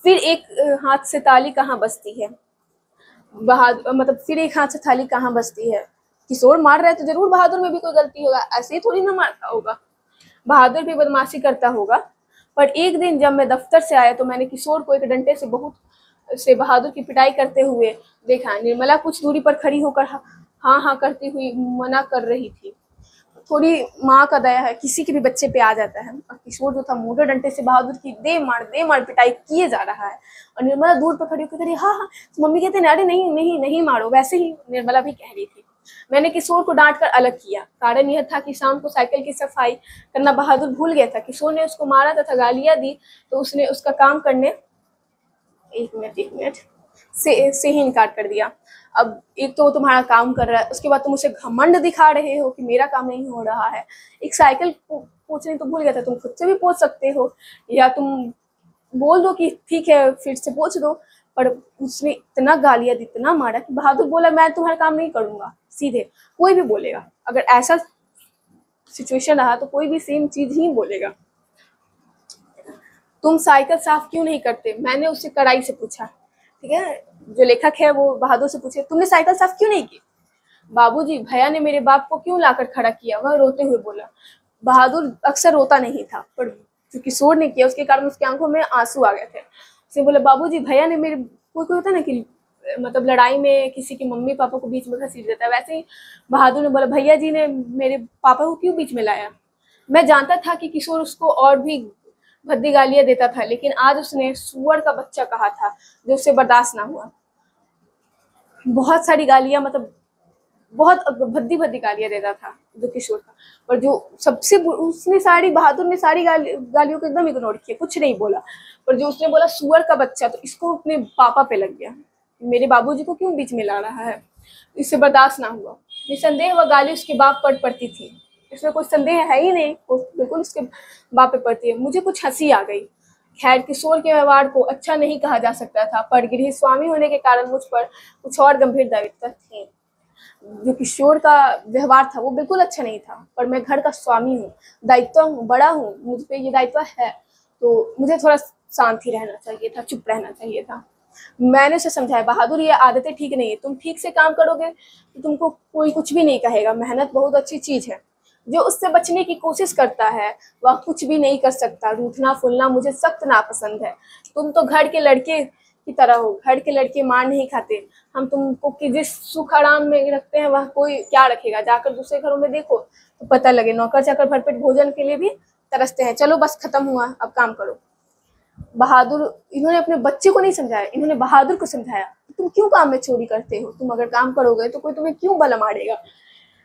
फिर एक हाथ से ताली कहाँ बजती है, मतलब फिर एक हाथ से थाली कहाँ बजती है। किशोर मार रहा है तो जरूर बहादुर में भी कोई गलती होगा, ऐसे ही थोड़ी ना मारता होगा। बहादुर भी बदमाशी करता होगा। पर एक दिन जब मैं दफ्तर से आया तो मैंने किशोर को एक डंडे से बहादुर की पिटाई करते हुए देखा। निर्मला कुछ दूरी पर खड़ी होकर हाँ हाँ करती हुई मना कर रही थी। थोड़ी माँ का दया है, किसी के भी बच्चे पे आ जाता है। और किशोर जो था मोटे डंडे से बहादुर की दे मार पिटाई किए जा रहा है। और निर्मला दूर पर खड़ी होकर कह रही हाँ हाँ। तो मम्मी कहते हैं अरे नहीं नहीं नहीं मारो। वैसे ही निर्मला भी कह रही थी। मैंने किशोर को डांट कर अलग किया। कारण यह था कि शाम को साइकिल की सफाई करना बहादुर भूल गया था। किशोर ने उसको मारा तथा गालियां दी तो उसने उसका काम करने एक मिनट से ही इनकार कर दिया। अब एक तो वो तुम्हारा काम कर रहा है, उसके बाद तुम उसे घमंड दिखा रहे हो कि मेरा काम नहीं हो रहा है। एक साइकिल पोंछने तो भूल गया था, तुम खुद से भी पोंछ सकते हो, या तुम बोल दो कि ठीक है फिर से पोंछ दो। पर उसने इतना गालियां दी, इतना मारा कि बहादुर बोला मैं तुम्हारा काम नहीं करूंगा। सीधे कोई भी बोलेगा, अगर ऐसा सिचुएशन रहा तो कोई भी सेम चीज ही बोलेगा। तुम साइकिल साफ क्यों नहीं करते, मैंने उससे कड़ाई से पूछा। ठीक है, जो लेखक है वो बहादुर से पूछे तुमने साइकिल साफ क्यों नहीं की। बाबूजी भैया ने मेरे बाप को क्यों लाकर खड़ा किया, वह रोते हुए बोला। बहादुर अक्सर रोता नहीं था, पर जो किशोर ने किया उसके कारण उसकी आंखों में आंसू आ गए थे। उसने बोला बाबूजी भैया ने मेरे, कोई होता है ना कि मतलब लड़ाई में किसी के मम्मी पापा को बीच में घसीट देता है, वैसे ही बहादुर ने बोला भैया जी ने मेरे पापा को क्यों बीच में लाया। मैं जानता था कि किशोर उसको और भी भद्दी गालियां देता था, लेकिन आज उसने सुअर का बच्चा कहा था जो उससे बर्दाश्त ना हुआ। बहुत सारी गालियां, मतलब बहुत भद्दी भद्दी गालियां देता था जो किशोर था। पर जो सबसे उसने सारी, बहादुर ने सारी गालियों को एकदम इग्नोर किया, कुछ नहीं बोला। पर जो उसने बोला सुअर का बच्चा, तो इसको अपने पापा पे लग गया, मेरे बाबूजी को क्यों बीच में ला रहा है। इससे बर्दाश्त ना हुआ। निसंदेह वह गाली उसके बाप पर पड़ती थी, इसमें कोई संदेह है ही नहीं, बिल्कुल उसके बाप पे पड़ती है। मुझे कुछ हंसी आ गई। खैर किशोर के व्यवहार को अच्छा नहीं कहा जा सकता था, पर गृह स्वामी होने के कारण मुझ पर कुछ और गंभीर दायित्व थे। जो किशोर का व्यवहार था वो बिल्कुल अच्छा नहीं था, पर मैं घर का स्वामी हूँ, दायित्व हूँ, बड़ा हूँ, मुझ पे ये दायित्व है, तो मुझे थोड़ा शांत ही रहना चाहिए था, चुप रहना चाहिए था। मैंने उसे समझाया बहादुर ये आदतें ठीक नहीं है, तुम ठीक से काम करोगे तो तुमको कोई कुछ भी नहीं कहेगा। मेहनत बहुत अच्छी चीज है, जो उससे बचने की कोशिश करता है वह कुछ भी नहीं कर सकता। रूठना फूलना मुझे सख्त नापसंद है। तुम तो घर के लड़के की तरह हो, घर के लड़के मार नहीं खाते। हम तुमको कि जिस सुख आराम में रखते हैं वह कोई क्या रखेगा। जाकर दूसरे घरों में देखो तो पता लगे, नौकर चाकर भरपेट भोजन के लिए भी तरसते हैं। चलो बस खत्म हुआ, अब काम करो। बहादुर, इन्होंने अपने बच्चे को नहीं समझाया, इन्होंने बहादुर को समझाया तुम क्यों काम में चोरी करते हो, तुम अगर काम करोगे तो कोई तुम्हें क्यों भला मारेगा।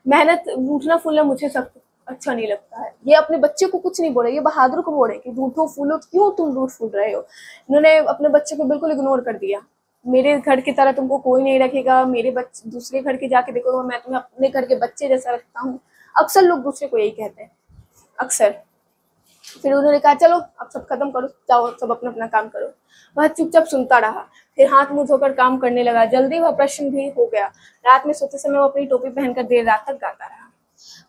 मेहनत रूठना फूलना मुझे सब अच्छा नहीं लगता है। ये अपने बच्चे को कुछ नहीं बोले, ये बहादुर को बोले कि रूठो फूलो, क्यों तुम रूठ फूल रहे हो। इन्होंने अपने बच्चे को बिल्कुल इग्नोर कर दिया। मेरे घर की तरह तुमको कोई नहीं रखेगा, मेरे बच्चे दूसरे घर के जाके देखो, मैं तुम्हें अपने घर के बच्चे जैसा रखता हूँ। अक्सर लोग दूसरे को यही कहते हैं, अक्सर। फिर उन्होंने कहा चलो अब सब खत्म करो, जाओ सब अपना अपना काम करो। वह चुपचाप सुनता रहा, फिर हाथ मुंह धोकर काम करने लगा। जल्दी वह प्रश्न भी हो गया। रात में सोते समय वो अपनी टोपी पहनकर देर रात तक गाता रहा।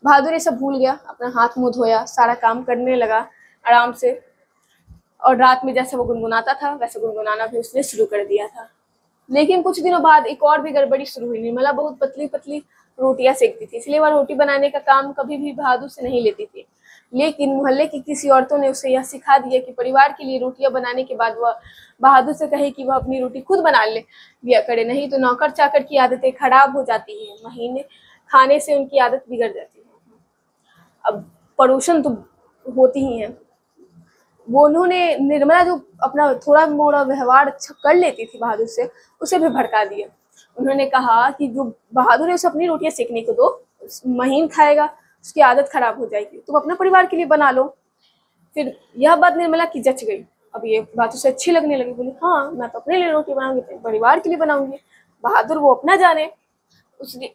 बहादुर ये सब भूल गया, अपना हाथ मुंह धोया, सारा काम करने लगा आराम से। और रात में जैसे वो गुनगुनाता था वैसे गुनगुनाना भी उसने शुरू कर दिया था। लेकिन कुछ दिनों बाद एक और भी गड़बड़ी शुरू हुई। निर्मला बहुत पतली पतली रोटियां सेकती थी, इसलिए वह रोटी बनाने का काम कभी भी बहादुर से नहीं लेती थी। लेकिन मोहल्ले की किसी औरतों ने उसे यह सिखा दिया कि परिवार के लिए रोटियां बनाने के बाद वह बहादुर से कहे कि वह अपनी रोटी खुद बना लिया करे, नहीं तो नौकर चाकर की आदतें खराब हो जाती हैं, महीने खाने से उनकी आदत बिगड़ जाती है। अब पड़ोसन तो होती ही है। वो उन्होंने निर्मला जो अपना थोड़ा मोड़ा व्यवहार अच्छा कर लेती थी बहादुर से, उसे भी भड़का दिया। उन्होंने कहा कि जो बहादुर है उसे अपनी रोटियां सेकने को दो, महीन खाएगा, उसकी आदत खराब हो जाएगी, तुम अपने परिवार के लिए बना लो। फिर यह बात निर्मला की जच गई। अब ये बात उसे अच्छी लगने लगी, बोली हाँ मैं तो अपने लिए रोटी बनाऊंगी, परिवार के लिए बनाऊंगी। बहादुर वो अपना जाने, उसने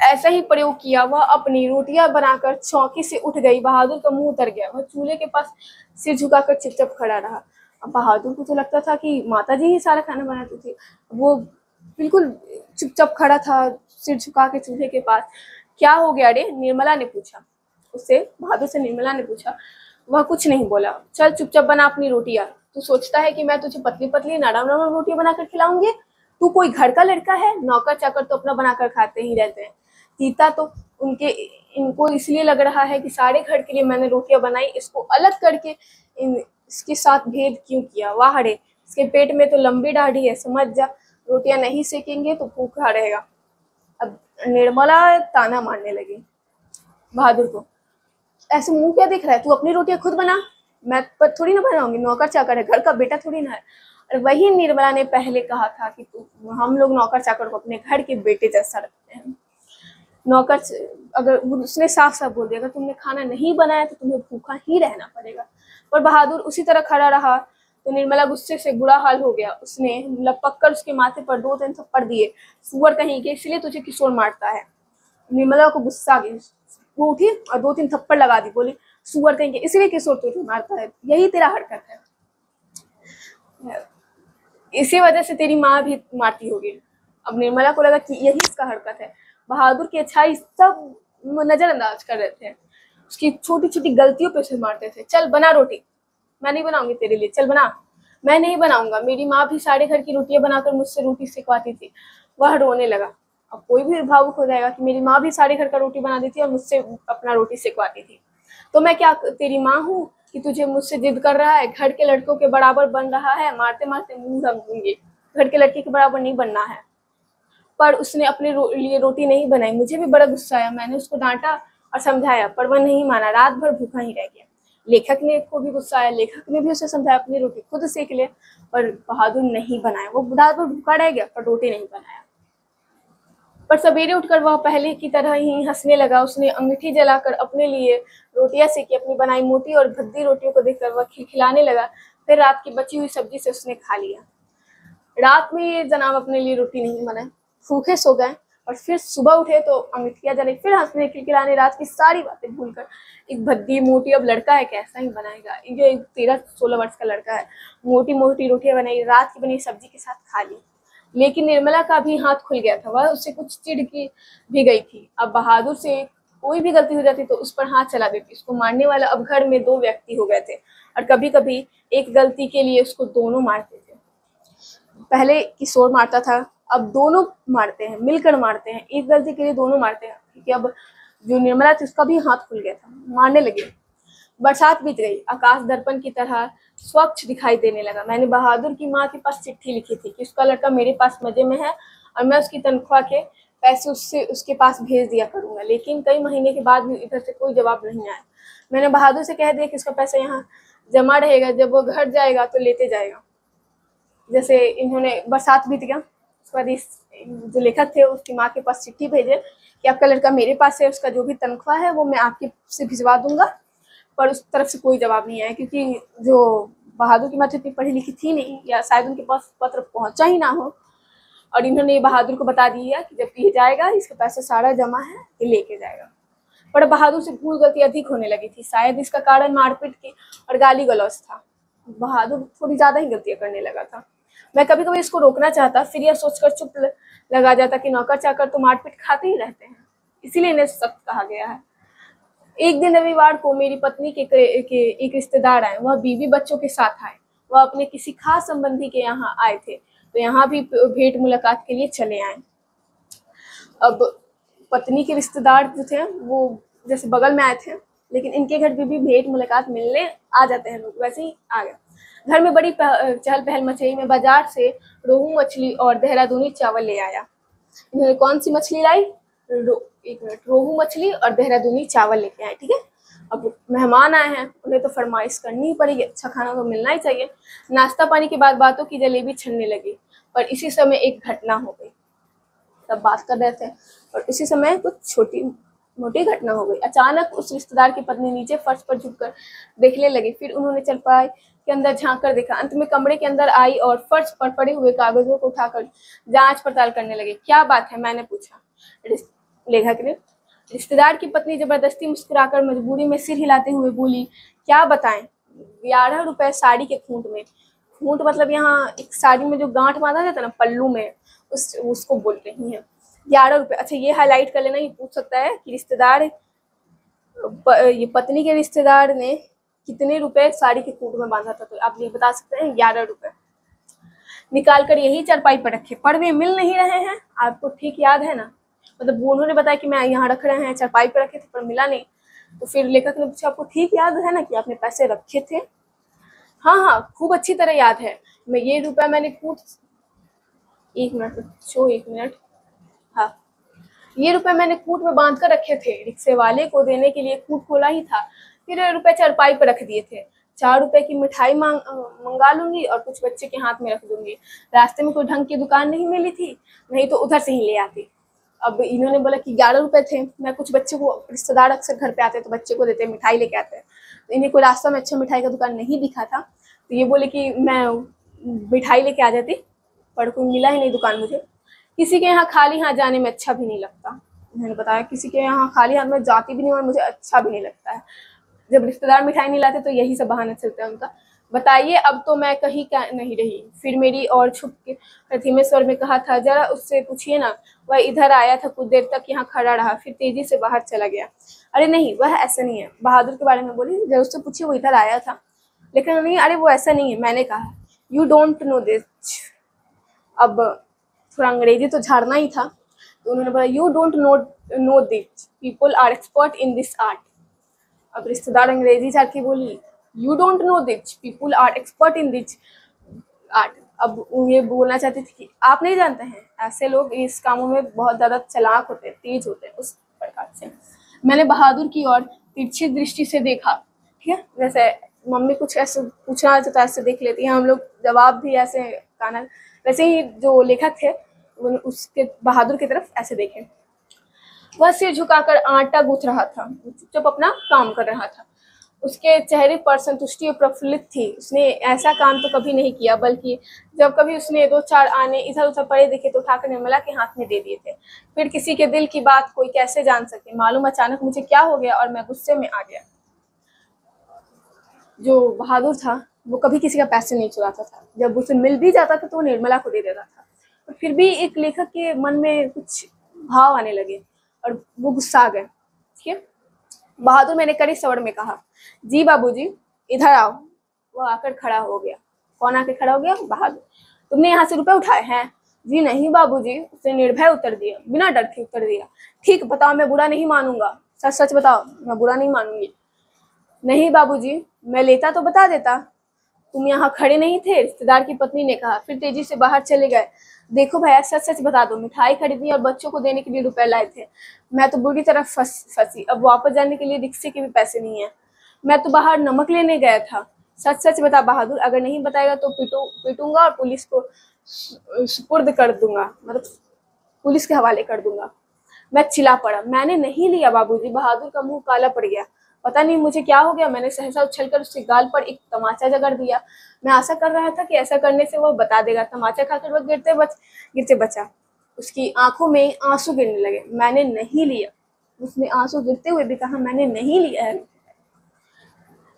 ऐसा ही प्रयोग किया। वह अपनी रोटियां बनाकर चौकी से उठ गई। बहादुर का मुंह उतर गया, वह चूल्हे के पास सिर झुकाकर चुपचाप खड़ा रहा। अब बहादुर को तो लगता था कि माताजी ही सारा खाना बनाती थी। वो बिल्कुल चुपचाप खड़ा था सिर झुका के चूल्हे के पास। क्या हो गया रे, निर्मला ने पूछा उससे, बहादुर से निर्मला ने पूछा। वह कुछ नहीं बोला। चल चुपचाप बना अपनी रोटियां, तू सोचता है कि मैं तुझे पतली पतली नरम नरम रोटियां बनाकर खिलाऊंगी। तू कोई घर का लड़का है, नौकर चाकर तो अपना बनाकर खाते ही रहते हैं। तीता तो उनके इनको इसलिए लग रहा है कि सारे घर के लिए मैंने रोटियां बनाई, इसको अलग करके इसके साथ भेद क्यों किया। वाह रे, इसके पेट में तो लंबी दाढ़ी है, समझ जा। रोटियां नहीं सेकेंगे तो भूखा रहेगा। अब निर्मला ताना मारने लगी बहादुर को, ऐसे मुंह क्या दिख रहा है, तू अपनी रोटियां खुद बना, मैं पर थोड़ी ना बनाऊंगी, नौकर चाकर है, घर का बेटा थोड़ी ना है। और वही निर्मला ने पहले कहा था कि तू, हम लोग नौकर चाकर को अपने घर के बेटे जैसा रखते हैं। नौकर अगर उसने साफ साफ बोल दिया, अगर तुमने खाना नहीं बनाया तो तुम्हें भूखा ही रहना पड़ेगा। पर बहादुर उसी तरह खड़ा रहा तो निर्मला गुस्से से बुरा हाल हो गया। उसने लपक कर उसके माथे पर 2-3 थप्पड़ दिए। सुअर कहीं के, इसलिए तुझे किशोर मारता है। निर्मला को गुस्सा आ गया, वो उठी और 2-3 थप्पड़ लगा दी, बोली सुअर कहीं के, इसलिए किशोर तुझे मारता है, यही तेरा हरकत है, इसी वजह से तेरी माँ भी मारती होगी। अब निर्मला को लगा कि यही इसका हरकत है। बहादुर की अच्छाई सब नजरअंदाज कर रहे थे, उसकी छोटी छोटी गलतियों पे उसे मारते थे। चल बना रोटी, मैं नहीं बनाऊंगी तेरे लिए, चल बना। मैं नहीं बनाऊंगा, मेरी माँ भी सारे घर की रोटियां बनाकर मुझसे रोटी सिखवाती थी। वह रोने लगा। अब कोई भी भावुक हो जाएगा कि मेरी माँ भी सारे घर का रोटी बना देती और मुझसे अपना रोटी सिखवाती थी, तो मैं क्या तेरी माँ हूँ कि तुझे मुझसे जिद कर रहा है, घर के लड़कों के बराबर बन रहा है, मारते मारते मुंह रंगूंगी, घर के लड़के के बराबर नहीं बनना है। पर उसने अपने लिए रोटी नहीं बनाई। मुझे भी बड़ा गुस्सा आया, मैंने उसको डांटा और समझाया, पर वह नहीं माना, रात भर भूखा ही रह गया। लेखक ने को भी गुस्सा आया, लेखक ने भी उसे समझाया अपनी रोटी खुद सेक ले, पर बहादुर नहीं बनाया। वो रात भर भूखा रह गया पर रोटी नहीं बनाया। पर सवेरे उठकर वह पहले की तरह ही हंसने लगा। उसने अंगीठी जलाकर अपने लिए रोटियां सेकी, अपनी बनाई मोटी और भद्दी रोटियों को देखकर वह खिलखिलाने लगा। फिर रात की बची हुई सब्जी से उसने खा लिया। रात में ये जनाब अपने लिए रोटी नहीं बनाए, भूखे सो गए और फिर सुबह उठे तो अंगीठियां जलाई, फिर हंसने खिलखिलाने, रात की सारी बातें भूलकर। एक भद्दी मोटी, अब लड़का है कैसा ही बनाएगा, ये 13-16 वर्ष का लड़का है, मोटी मोटी रोटियां बनाई, रात की बनी सब्जी के साथ खा ली। लेकिन निर्मला का भी हाथ खुल गया था, वह उससे कुछ चिढ़ की भी गई थी। अब बहादुर से कोई भी गलती हो जाती तो उस पर हाथ चला देती। उसको मारने वाला अब घर में 2 व्यक्ति हो गए थे और कभी कभी एक गलती के लिए उसको दोनों मारते थे। पहले किशोर मारता था, अब दोनों मारते हैं, मिलकर मारते हैं, एक गलती के लिए दोनों मारते हैं, क्योंकि अब जो निर्मला थी उसका भी हाथ खुल गया था, मारने लगे। बरसात बीत गई, आकाश दर्पण की तरह स्वच्छ दिखाई देने लगा। मैंने बहादुर की माँ के पास चिट्ठी लिखी थी कि उसका लड़का मेरे पास मजे में है और मैं उसकी तनख्वाह के पैसे उसके पास भेज दिया करूंगा। लेकिन कई महीने के बाद भी इधर से कोई जवाब नहीं आया। मैंने बहादुर से कह दिया कि उसका पैसा यहाँ जमा रहेगा, जब वो घर जाएगा तो लेते जाएगा। जैसे इन्होंने बरसात बीत गया, उसके बाद इस जो लेखक थे उसकी माँ के पास चिट्ठी भेजे कि आपका लड़का मेरे पास है, उसका जो भी तनख्वाह है वो मैं आपके से भिजवा दूंगा। पर उस तरफ से कोई जवाब नहीं आया, क्योंकि जो बहादुर की माँ इतनी पढ़ी लिखी थी नहीं, या शायद उनके पास पत्र पहुंचा ही ना हो। और इन्होंने बहादुर को बता दिया कि जब ये जाएगा इसका पैसा सारा जमा है, ये लेके जाएगा। पर बहादुर से भूल गलती अधिक होने लगी थी, शायद इसका कारण मारपीट की और गाली गलौज था। बहादुर थोड़ी ज्यादा ही गलतियां करने लगा था। मैं कभी कभी इसको रोकना चाहता, फिर यह सोचकर चुप लगा जाता कि नौकर चाकर तो मारपीट खाते ही रहते हैं, इसीलिए इन्हें सख्त कहा गया है। एक दिन रविवार को मेरी पत्नी के एक रिश्तेदार आए। वह बीवी बच्चों के साथ आए। वह अपने किसी खास संबंधी के यहाँ आए थे, तो यहाँ भी भेंट मुलाकात के लिए चले आए। अब पत्नी के रिश्तेदार जो थे वो जैसे बगल में आए थे, लेकिन इनके घर भी भेंट मुलाकात मिलने आ जाते हैं लोग, वैसे ही आ गए। घर में बड़ी चहल पहल मची। मैं बाजार से रोहू मछली और देहरादूनी चावल ले आया। इन्होंने कौन सी मछली लाई? एक मिनट, रोहू मछली और देहरादूनी चावल लेके आए, ठीक है। अब मेहमान आए हैं, उन्हें तो फरमाइश करनी ही पड़ेगी, अच्छा खाना तो मिलना ही चाहिए। नाश्ता पानी के बाद बातों की जलेबी छनने लगी, पर इसी समय एक घटना हो गई। सब बात कर रहे थे और इसी समय कुछ छोटी मोटी घटना हो गई। अचानक उस रिश्तेदार की पत्नी नीचे फर्श पर झुककर देखने लगी। फिर उन्होंने चरपाई के अंदर झांक कर देखा। अंत में कमरे के अंदर आई और फर्श पर पड़े हुए कागजों को उठाकर जांच पड़ताल करने लगे। क्या बात है? मैंने पूछा। लेखक ने। रिश्तेदार की पत्नी जबरदस्ती मुस्कुराकर मजबूरी में सिर हिलाते हुए बोली, क्या बताएं, 11 रुपए साड़ी के खूंट में। खूंट मतलब यहाँ एक साड़ी में जो गांठ बांधा जाता है ना पल्लू में, उसको बोल रही है। 11 रुपए। अच्छा ये हाईलाइट कर लेना, ये पूछ सकता है कि रिश्तेदार ये पत्नी के रिश्तेदार ने कितने रुपए साड़ी के खूंट में बांधा था, तो आप ये बता सकते हैं 11 रुपए। निकाल कर यही चारपाई पर रखे, पर वे मिल नहीं रहे हैं, आपको ठीक याद है ना। मतलब वो उन्होंने बताया कि मैं यहाँ रख रहे हैं, चारपाई पे रखे थे पर मिला नहीं। तो फिर लेखक ने पूछा आपको ठीक याद है ना कि आपने पैसे रखे थे? हाँ हाँ खूब अच्छी तरह याद है। मैं ये रुपया मैंने कूट, 1 मिनट बच्चों 1 मिनट, हाँ ये रुपए मैंने कूट में बांध कर रखे थे, रिक्शे वाले को देने के लिए कूट खोला ही था, फिर रुपए चारपाई पर रख दिए थे। 4 रुपए की मिठाई मंगा लूंगी और कुछ बच्चे के हाथ में रख दूंगी। रास्ते में कोई ढंग की दुकान नहीं मिली थी, नहीं तो उधर से ही ले आती। अब इन्होंने बोला कि 11 रुपए थे, मैं कुछ बच्चे को, रिश्तेदार अक्सर घर पे आते तो बच्चे को देते, मिठाई लेके आते हैं, तो इन्हें कोई रास्ता में अच्छा मिठाई का दुकान नहीं दिखा था, तो ये बोले कि मैं मिठाई लेके आ जाती, पर कोई मिला ही नहीं दुकान मुझे। किसी के यहाँ खाली हाथ जाने में अच्छा भी नहीं लगता, उन्होंने बताया किसी के यहाँ खाली हाथ में जाती भी नहीं और मुझे अच्छा भी नहीं लगता है। जब रिश्तेदार मिठाई नहीं लाते तो यही सब बहाना चलता है उनका। बताइए अब तो मैं कहीं का नहीं रही। फिर मेरी और छुप के धीमे स्वर में कहा था, जरा उससे पूछिए ना, वह इधर आया था, कुछ देर तक यहाँ खड़ा रहा, फिर तेजी से बाहर चला गया। अरे नहीं वह ऐसा नहीं है, बहादुर के बारे में बोली, जरा उससे पूछिए वो इधर आया था। लेकिन नहीं, अरे वो ऐसा नहीं है, मैंने कहा यू डोंट नो दिस। अब थोड़ा अंग्रेजी तो झाड़ना ही था, तो उन्होंने बोला you don't know this, people are expert in this art. अब रिश्तेदार अंग्रेजी झाड़ के बोली you don't know this, people are expert in this art. अब ये बोलना चाहती थी कि आप नहीं जानते हैं, ऐसे लोग इस कामों में बहुत ज़्यादा चालाक होते हैं, तेज होते हैं, उस प्रकार से। मैंने बहादुर की ओर तिरछी दृष्टि से देखा, ठीक है, जैसे मम्मी कुछ ऐसे पूछना तो ऐसे देख लेती हैं, हम लोग जवाब भी ऐसे काना, वैसे ही जो लेखक थे उसके बहादुर की तरफ ऐसे देखे। वह सिर झुकाकर आटा गूंथ रहा था, चुपचाप अपना काम कर रहा था। उसके चेहरे पर संतुष्टि और प्रफुल्लित थी। उसने ऐसा काम तो कभी नहीं किया, बल्कि जब कभी उसने 2-4 आने इधर उधर पड़े दिखे तो उठाकर निर्मला के हाथ में दे दिए थे। फिर किसी के दिल की बात कोई कैसे जान सके, मालूम अचानक मुझे क्या हो गया और मैं गुस्से में आ गया। जो बहादुर था वो कभी किसी का पैसे नहीं चुराता था, जब उसे मिल भी जाता था तो वो निर्मला को दे देता था। और फिर भी एक लेखक के मन में कुछ भाव आने लगे और वो गुस्सा आ गए। ठीक है, बहादुर मैंने कड़ी स्वर में कहा, जी बाबूजी इधर आओ। वो आकर खड़ा हो गया। कौन आकर खड़ा हो गया? बहादुर। तुमने यहाँ से रुपए उठाए हैं? जी नहीं बाबूजी, उसने निर्भय उत्तर दिया, बिना डर के उत्तर दिया। ठीक बताओ, मैं बुरा नहीं मानूंगा, सच सच बताओ, मैं बुरा नहीं मानूंगी। नहीं बाबूजी, मैं लेता तो बता देता, तुम यहाँ खड़े नहीं थे, रिश्तेदार की पत्नी ने कहा, फिर तेजी से बाहर चले गए। देखो भैया सच सच बता दो, मिठाई खरीदनी और बच्चों को देने के लिए रुपए लाए थे। मैं तो बुरी तरह फंसी, अब वापस जाने के लिए रिक्शे के भी पैसे नहीं है। मैं तो बाहर नमक लेने गया था। सच सच बता बहादुर, अगर नहीं बताएगा तो पीटूंगा और पुलिस को सुपुर्द कर दूंगा, मतलब पुलिस के हवाले कर दूंगा। मैं चिल्ला पड़ा, मैंने नहीं लिया बाबूजी। बहादुर का मुंह काला पड़ गया। पता नहीं मुझे क्या हो गया, मैंने सहसा उछलकर उसके गाल पर एक तमाचा जगड़ दिया। मैं आशा कर रहा था कि ऐसा करने से वह बता देगा। तमाचा खाकर वह गिरते बचा। उसकी आंखों में आंसू गिरने लगे। मैंने नहीं लिया, उसने आंसू गिरते हुए भी कहा, मैंने नहीं लिया है।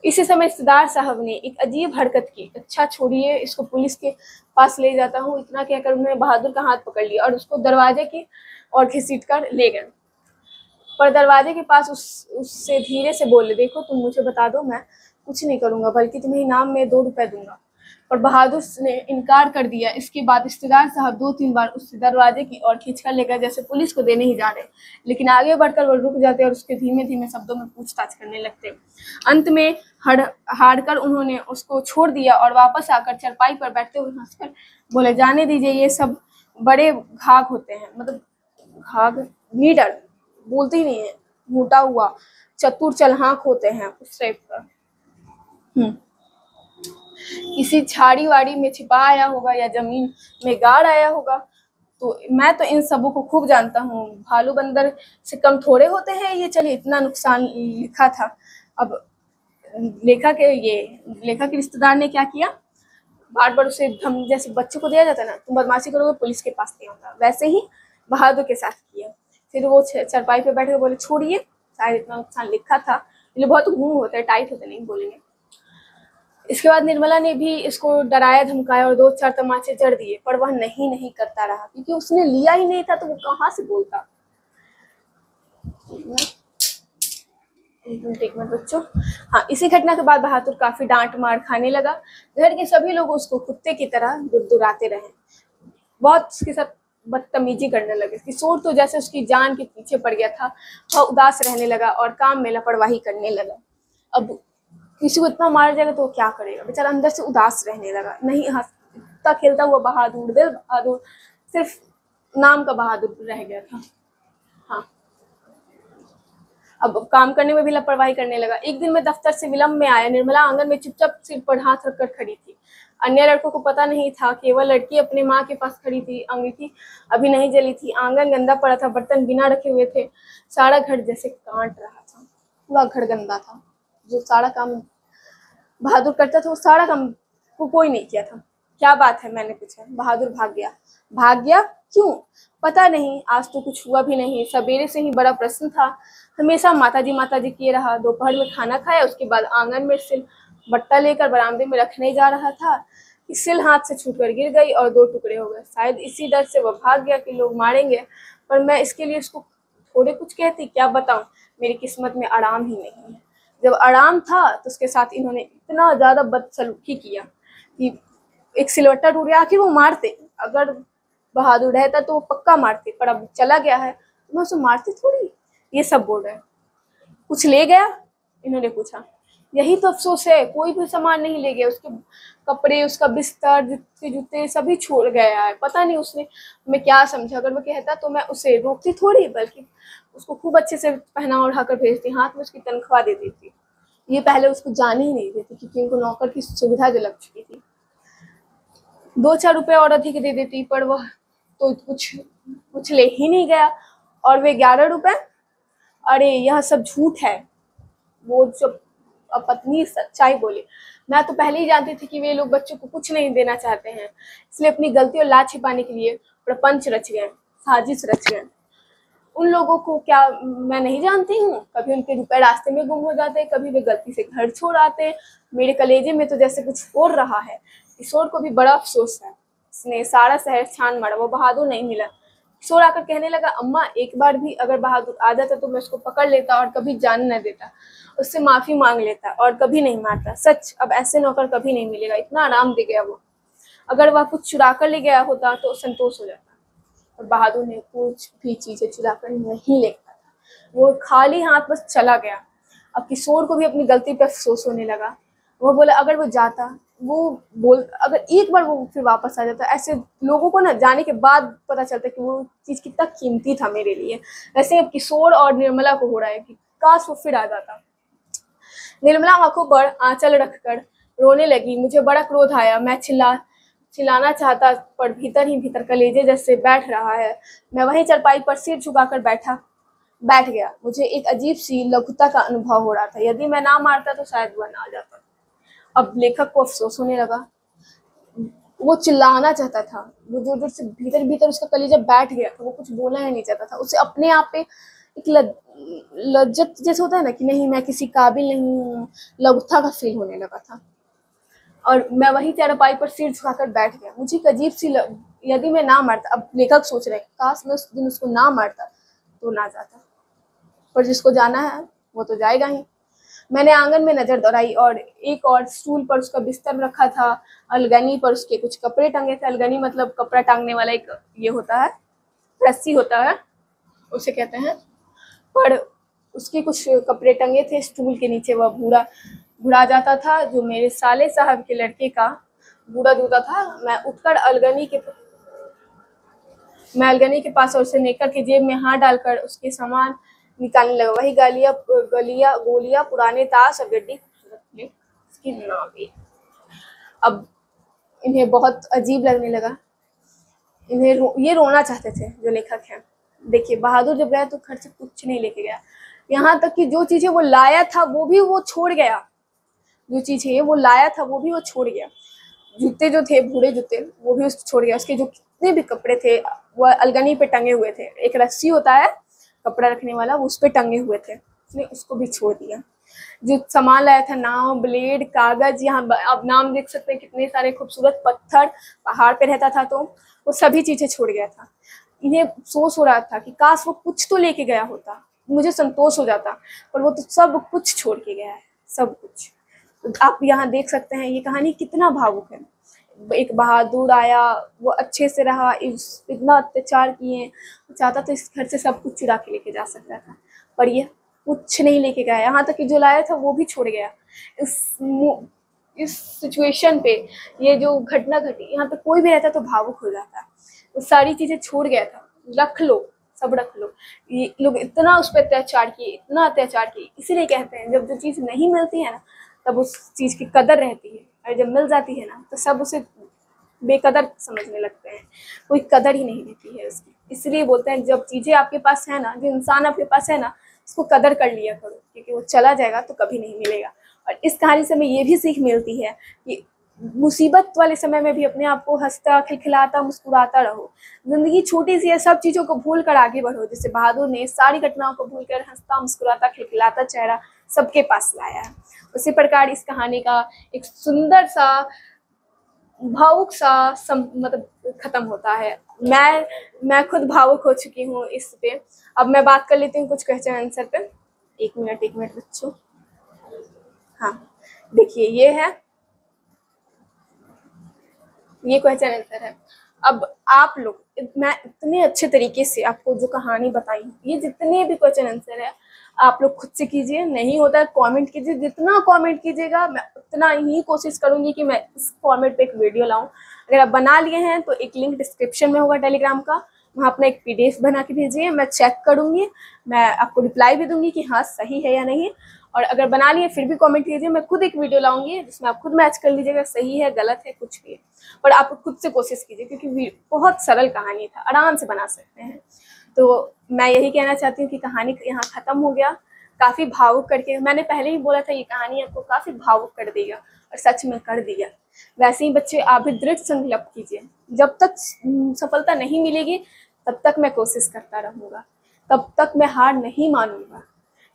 इसी समय रिश्तेदार साहब ने एक अजीब हरकत की। अच्छा छोड़िए, इसको पुलिस के पास ले जाता हूँ, इतना कहकर उन्होंने बहादुर का हाथ पकड़ लिया और उसको दरवाजे की ओर घसीट कर ले गए। पर दरवाजे के पास उससे धीरे से बोले, देखो तुम मुझे बता दो, मैं कुछ नहीं करूंगा, बल्कि तुम्हें इनाम में 2 रुपए दूंगा। पर बहादुर ने इनकार कर दिया। इसके बाद रिश्तेदार साहब 2-3 बार उससे दरवाजे की ओर खींचकर लेकर जैसे पुलिस को देने ही जा रहे, लेकिन आगे बढ़कर वो रुक जाते और उसके धीमे धीमे शब्दों में पूछताछ करने लगते। अंत में हार कर उन्होंने उसको छोड़ दिया और वापस आकर चारपाई पर बैठते हुए हंसकर बोले, जाने दीजिए, ये सब बड़े घाघ होते हैं, मतलब घाघ नीडर बोलते ही नहीं है, मोटा हुआ चतुर चलहाक होते हैं, उस टाइप का। किसी झाड़ी वाड़ी में छिपा आया होगा या जमीन में गाड़ आया होगा। तो मैं तो इन सबों को खूब जानता हूँ, भालू बंदर से कम थोड़े होते हैं ये। चलिए, इतना नुकसान लिखा था। अब लेखक के रिश्तेदार ने क्या किया, बार बार उसे धम, जैसे बच्चों को दिया जाता है ना, तुम बदमाशी करोगे पुलिस के पास नहीं होगा, वैसे ही बहादुर के साथ किया। फिर वो चारपाई पे बैठ के बोले, छोड़िए, शायद इतना नुकसान लिखा था, ये बहुत घूम होते हैं, टाइट होते नहीं बोलेंगे। इसके बाद निर्मला ने भी इसको डराया धमकाया और 2-4 तमाचे जड़ दिए, पर वह नहीं करता रहा, क्योंकि उसने लिया ही नहीं था, तो वो कहाँ से बोलता। एक मिनट बच्चों। हाँ, इसी घटना के बाद बहादुर काफी डांट मार खाने लगा। घर के सभी लोग उसको कुत्ते की तरह दुर्राते रहे, बहुत उसके साथ बदतमीजी करने लगे। किशोर तो जैसे उसकी जान के पीछे पड़ गया था, वह उदास रहने लगा और काम में लापरवाही करने लगा। अब किसी को इतना मार जाएगा तो वो क्या करेगा, बेचारा अंदर से उदास रहने लगा। नहीं, हंसता खेलता हुआ बहादुर, दिल बहादुर, सिर्फ नाम का बहादुर रह गया था। हाँ, अब काम करने में भी लापरवाही करने लगा। एक दिन मैं दफ्तर से विलंब में आया। निर्मला आंगन में चुपचाप सिर पर हाथ रखकर खड़ी थी। अन्य लड़कों को पता नहीं था, केवल लड़की अपने माँ के पास खड़ी थी। अंगीठी अभी नहीं जली थी। आंगन गंदा पड़ा था, बर्तन बिना रखे हुए थे। सारा घर जैसे कांट रहा था, पूरा घर गंदा था। जो सारा काम बहादुर करता था वो सारा काम को कोई नहीं किया था। क्या बात है, मैंने पूछा। बहादुर भाग गया। भाग गया? क्यों? पता नहीं, आज तो कुछ हुआ भी नहीं। सवेरे से ही बड़ा प्रश्न था। हमेशा माताजी किए रहा। दोपहर में खाना खाया, उसके बाद आंगन में सिल बट्टा लेकर बरामदे में रखने जा रहा था कि सिल हाथ से छूटकर गिर गई और 2 टुकड़े हो गए। शायद इसी डर से वह भाग गया कि लोग मारेंगे, पर मैं इसके लिए उसको थोड़े कुछ कहती। क्या बताऊं, मेरी किस्मत में आराम ही नहीं है। जब आराम था तो उसके साथ इन्होंने इतना ज्यादा बदसलूकी किया कि एक सिलवट्टा टूट गया। आखिर वो मारते, अगर बहादुर रहता तो वो पक्का मारते, पर अब चला गया है तो मैं उसे मारती थोड़ी। ये सब बोल रहे हैं। कुछ ले गया? इन्होंने पूछा। यही तो अफसोस है, कोई भी सामान नहीं ले गया। उसके कपड़े, उसका बिस्तर, जूते सभी छोड़ गया है। पता नहीं उसने मैं क्या समझा। अगर मैं कहता तो मैं उसे रोकती थोड़ी, बल्कि उसको खूब अच्छे से पहना ओढ़ा कर भेजती, हाथ में उसकी तनख्वाह दे देती। ये पहले उसको जाने ही नहीं देती क्योंकि उनको नौकर की सुविधा जो लग चुकी थी। 2-4 रुपए और अधिक दे देती, पर वह तो कुछ ले ही नहीं गया। और वे 11 रुपए, अरे यह सब झूठ है। वो जब पत्नी सच्चाई बोली। मैं तो पहले ही जानती थी कि वे लोग बच्चों को कुछ नहीं देना चाहते हैं, इसलिए अपनी गलती और लाज छिपाने के लिए प्रपंच रच गए, साजिश रच गए। उन लोगों को क्या मैं नहीं जानती हूँ? कभी उनके रुपए रास्ते में गुम हो जाते, कभी वे गलती से घर छोड़ आते। मेरे कलेजे में तो जैसे कुछ हो रहा है। किशोर को भी बड़ा अफसोस है। उसने सारा शहर छान मारा, वो बहादुर नहीं मिला। किशोर आकर कहने लगा, अम्मा, एक बार भी अगर बहादुर आ जाता तो मैं उसको पकड़ लेता और कभी जाने न देता, उससे माफी मांग लेता और कभी नहीं मारता। सच, अब ऐसे नौकर कभी नहीं मिलेगा। इतना आराम दे गया वो। अगर वह कुछ चुरा कर ले गया होता तो संतोष हो जाता, और बहादुर ने कुछ भी चीजें चुरा कर नहीं ले गया था। वो खाली हाथ बस चला गया। अब किशोर को भी अपनी गलती पर अफसोस होने लगा। वो बोला, अगर वो जाता, अगर एक बार वो फिर वापस आ जाता। ऐसे लोगों को ना जाने के बाद पता चलता कि वो चीज कितना कीमती था मेरे लिए। वैसे अब किशोर और निर्मला को हो रहा है कि काश वो फिर आ जाता। निर्मला आंखों पर आंचल रखकर रोने लगी। मुझे बड़ा क्रोध आया। मैं चिल्लाना चाहता, पर भीतर ही भीतर कलेजे जैसे बैठ रहा है। मैं वहीं चारपाई पर सिर झुकाकर बैठ गया। मुझे एक अजीब सी लघुता का अनुभव हो रहा था। यदि मैं ना मारता तो शायद वह ना आ जाता। अब लेखक को अफसोस होने लगा। वो चिल्लाना चाहता था, वो जोर जोर से भीतर भीतर उसका कलेजा बैठ गया था। वो कुछ बोलना ही नहीं चाहता था। उसे अपने आप पे एक लज्जत जैसे होता है ना कि नहीं, मैं किसी काबिल नहीं हूँ, लघुता का फील होने लगा था। और मैं वही चारपाई पर सिर झुकाकर बैठ गया। मुझे एक अजीब सी यदि मैं ना मारता, अब लेखक सोच रहे हैं, काश मैं उस दिन उसको ना मारता तो ना जाता, पर जिसको जाना है वो तो जाएगा ही। मैंने आंगन में नजर दौड़ाई और एक और स्टूल पर उसका बिस्तर रखा था। अलगनी पर उसके कुछ कपड़े टंगे थे। अलगनी मतलब कपड़ा टांगने वाला एक ये होता है, रस्सी होता है, उसे कहते हैं। पर उसके कुछ कपड़े टंगे थे स्टूल के नीचे। वह बूढ़ा जाता था जो मेरे साले साहब के लड़के का बूढ़ा दूधा था। मैं उठकर मैं अलगनी के पास और उसे नेकर के जेब में हाथ डालकर उसके सामान निकालने लगा। वही गोलियां, पुराने ताश और गड्डी, उसकी नावी। अब इन्हें बहुत अजीब लगने लगा। ये रोना चाहते थे जो लेखक हैं। देखिए, बहादुर जब गया तो घर से कुछ नहीं लेके गया। यहाँ तक कि जो चीजें वो लाया था वो भी वो छोड़ गया। जूते जो थे, बूढ़े जूते, वो भी उसको छोड़ गया। उसके जो कितने भी कपड़े थे वो अलगनी पे टंगे हुए थे। एक रस्सी होता है कपड़ा रखने वाला, वो उस पे टंगे हुए थे। उसने उसको भी छोड़ दिया। जो सामान लाया था, नाव, ब्लेड, कागज, यहाँ अब नाम देख सकते हैं कितने सारे खूबसूरत पत्थर, पहाड़ पे रहता था तो वो सभी चीजें छोड़ गया था। इन्हें अफसोस हो रहा था कि काश वो कुछ तो लेके गया होता, मुझे संतोष हो जाता, पर वो तो सब कुछ छोड़ के गया है, सब कुछ। तो आप यहाँ देख सकते हैं ये कहानी कितना भावुक है। एक बहादुर आया, वो अच्छे से रहा, इतना अत्याचार किए, चाहता तो इस घर से सब कुछ चुरा के लेके जा सकता था, पर ये कुछ नहीं लेके गया। यहाँ तक कि जो लाया था वो भी छोड़ गया। इस सिचुएशन पे ये जो घटना घटी, यहाँ पे कोई भी रहता तो भावुक हो जाता। वो सारी चीजें छोड़ गया था, रख लो, सब रख लो। ये लोग इतना उस पर अत्याचार किए, इतना अत्याचार किए। इसीलिए कहते हैं जब जो चीज़ नहीं मिलती है ना तब उस चीज़ की कदर रहती है, और जब मिल जाती है ना तो सब उसे बेकदर समझने लगते हैं, कोई कदर ही नहीं रहती है उसकी। इसलिए बोलते हैं जब चीज़ें आपके पास है ना, जो इंसान आपके पास है ना, उसको कदर कर लिया करो, क्योंकि वो चला जाएगा तो कभी नहीं मिलेगा। और इस कहानी से हमें ये भी सीख मिलती है कि मुसीबत वाले समय में भी अपने आप को हंसता, खिलखिलाता, मुस्कुराता रहो। जिंदगी छोटी सी है, सब चीज़ों को भूल कर आगे बढ़ो। जैसे बहादुर ने सारी घटनाओं को भूल कर हंसता, मुस्कुराता, खिलखिलाता चेहरा सबके पास लाया है। उसी प्रकार इस कहानी का एक सुंदर सा, भावुक सा मतलब खत्म होता है। मैं खुद भावुक हो चुकी हूँ इस पे। अब मैं बात कर लेती हूँ कुछ क्वेश्चन आंसर पे। एक मिनट बच्चों। हाँ, देखिए ये क्वेश्चन आंसर है। अब आप लोग, मैं इतने अच्छे तरीके से आपको जो कहानी बताई, ये जितने भी क्वेश्चन आंसर है आप लोग खुद से कीजिए। नहीं होता है कमेंट कीजिए, जितना कमेंट कीजिएगा मैं उतना ही कोशिश करूंगी कि मैं इस फॉर्मेट पे एक वीडियो लाऊं। अगर आप बना लिए हैं तो एक लिंक डिस्क्रिप्शन में होगा टेलीग्राम का, वहाँ अपना एक PDF बना के भेजिए, मैं चेक करूंगी, मैं आपको रिप्लाई भी दूंगी कि हाँ सही है या नहीं। और अगर बना लिए फिर भी कमेंट कीजिए, मैं खुद एक वीडियो लाऊंगी जिसमें आप खुद मैच कर लीजिएगा सही है गलत है कुछ भी है। पर आप खुद से कोशिश कीजिए, क्योंकि बहुत सरल कहानी था, आराम से बना सकते हैं। तो मैं यही कहना चाहती हूँ कि कहानी यहाँ ख़त्म हो गया। काफ़ी भावुक करके, मैंने पहले ही बोला था ये कहानी आपको काफ़ी भावुक कर देगा, और सच में कर दिया। वैसे ही बच्चे आप भी दृढ़ संकल्प कीजिए, जब तक सफलता नहीं मिलेगी तब तक मैं कोशिश करता रहूँगा, तब तक मैं हार नहीं मानूंगा।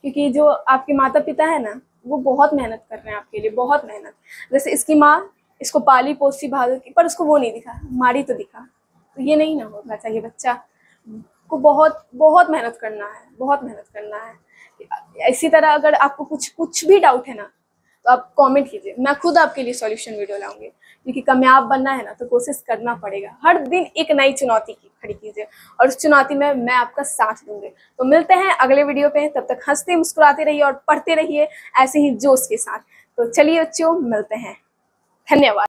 क्योंकि जो आपके माता पिता है ना, वो बहुत मेहनत कर रहे हैं आपके लिए, बहुत मेहनत। जैसे इसकी माँ इसको पाली पोसी बहादुर की, पर उसको वो नहीं दिखा, मारी तो दिखा। तो ये नहीं ना होना चाहिए। बच्चा को बहुत बहुत मेहनत करना है, बहुत मेहनत करना है। इसी तरह अगर आपको कुछ भी डाउट है ना तो आप कमेंट कीजिए, मैं खुद आपके लिए सॉल्यूशन वीडियो लाऊंगी। क्योंकि कामयाब बनना है ना तो कोशिश करना पड़ेगा, हर दिन एक नई चुनौती की खड़ी कीजिए, और उस चुनौती में मैं आपका साथ दूंगी। तो मिलते हैं अगले वीडियो पे, तब तक हंसते मुस्कुराते रहिए और पढ़ते रहिए ऐसे ही जोश के साथ। तो चलिए बच्चों, मिलते हैं, धन्यवाद।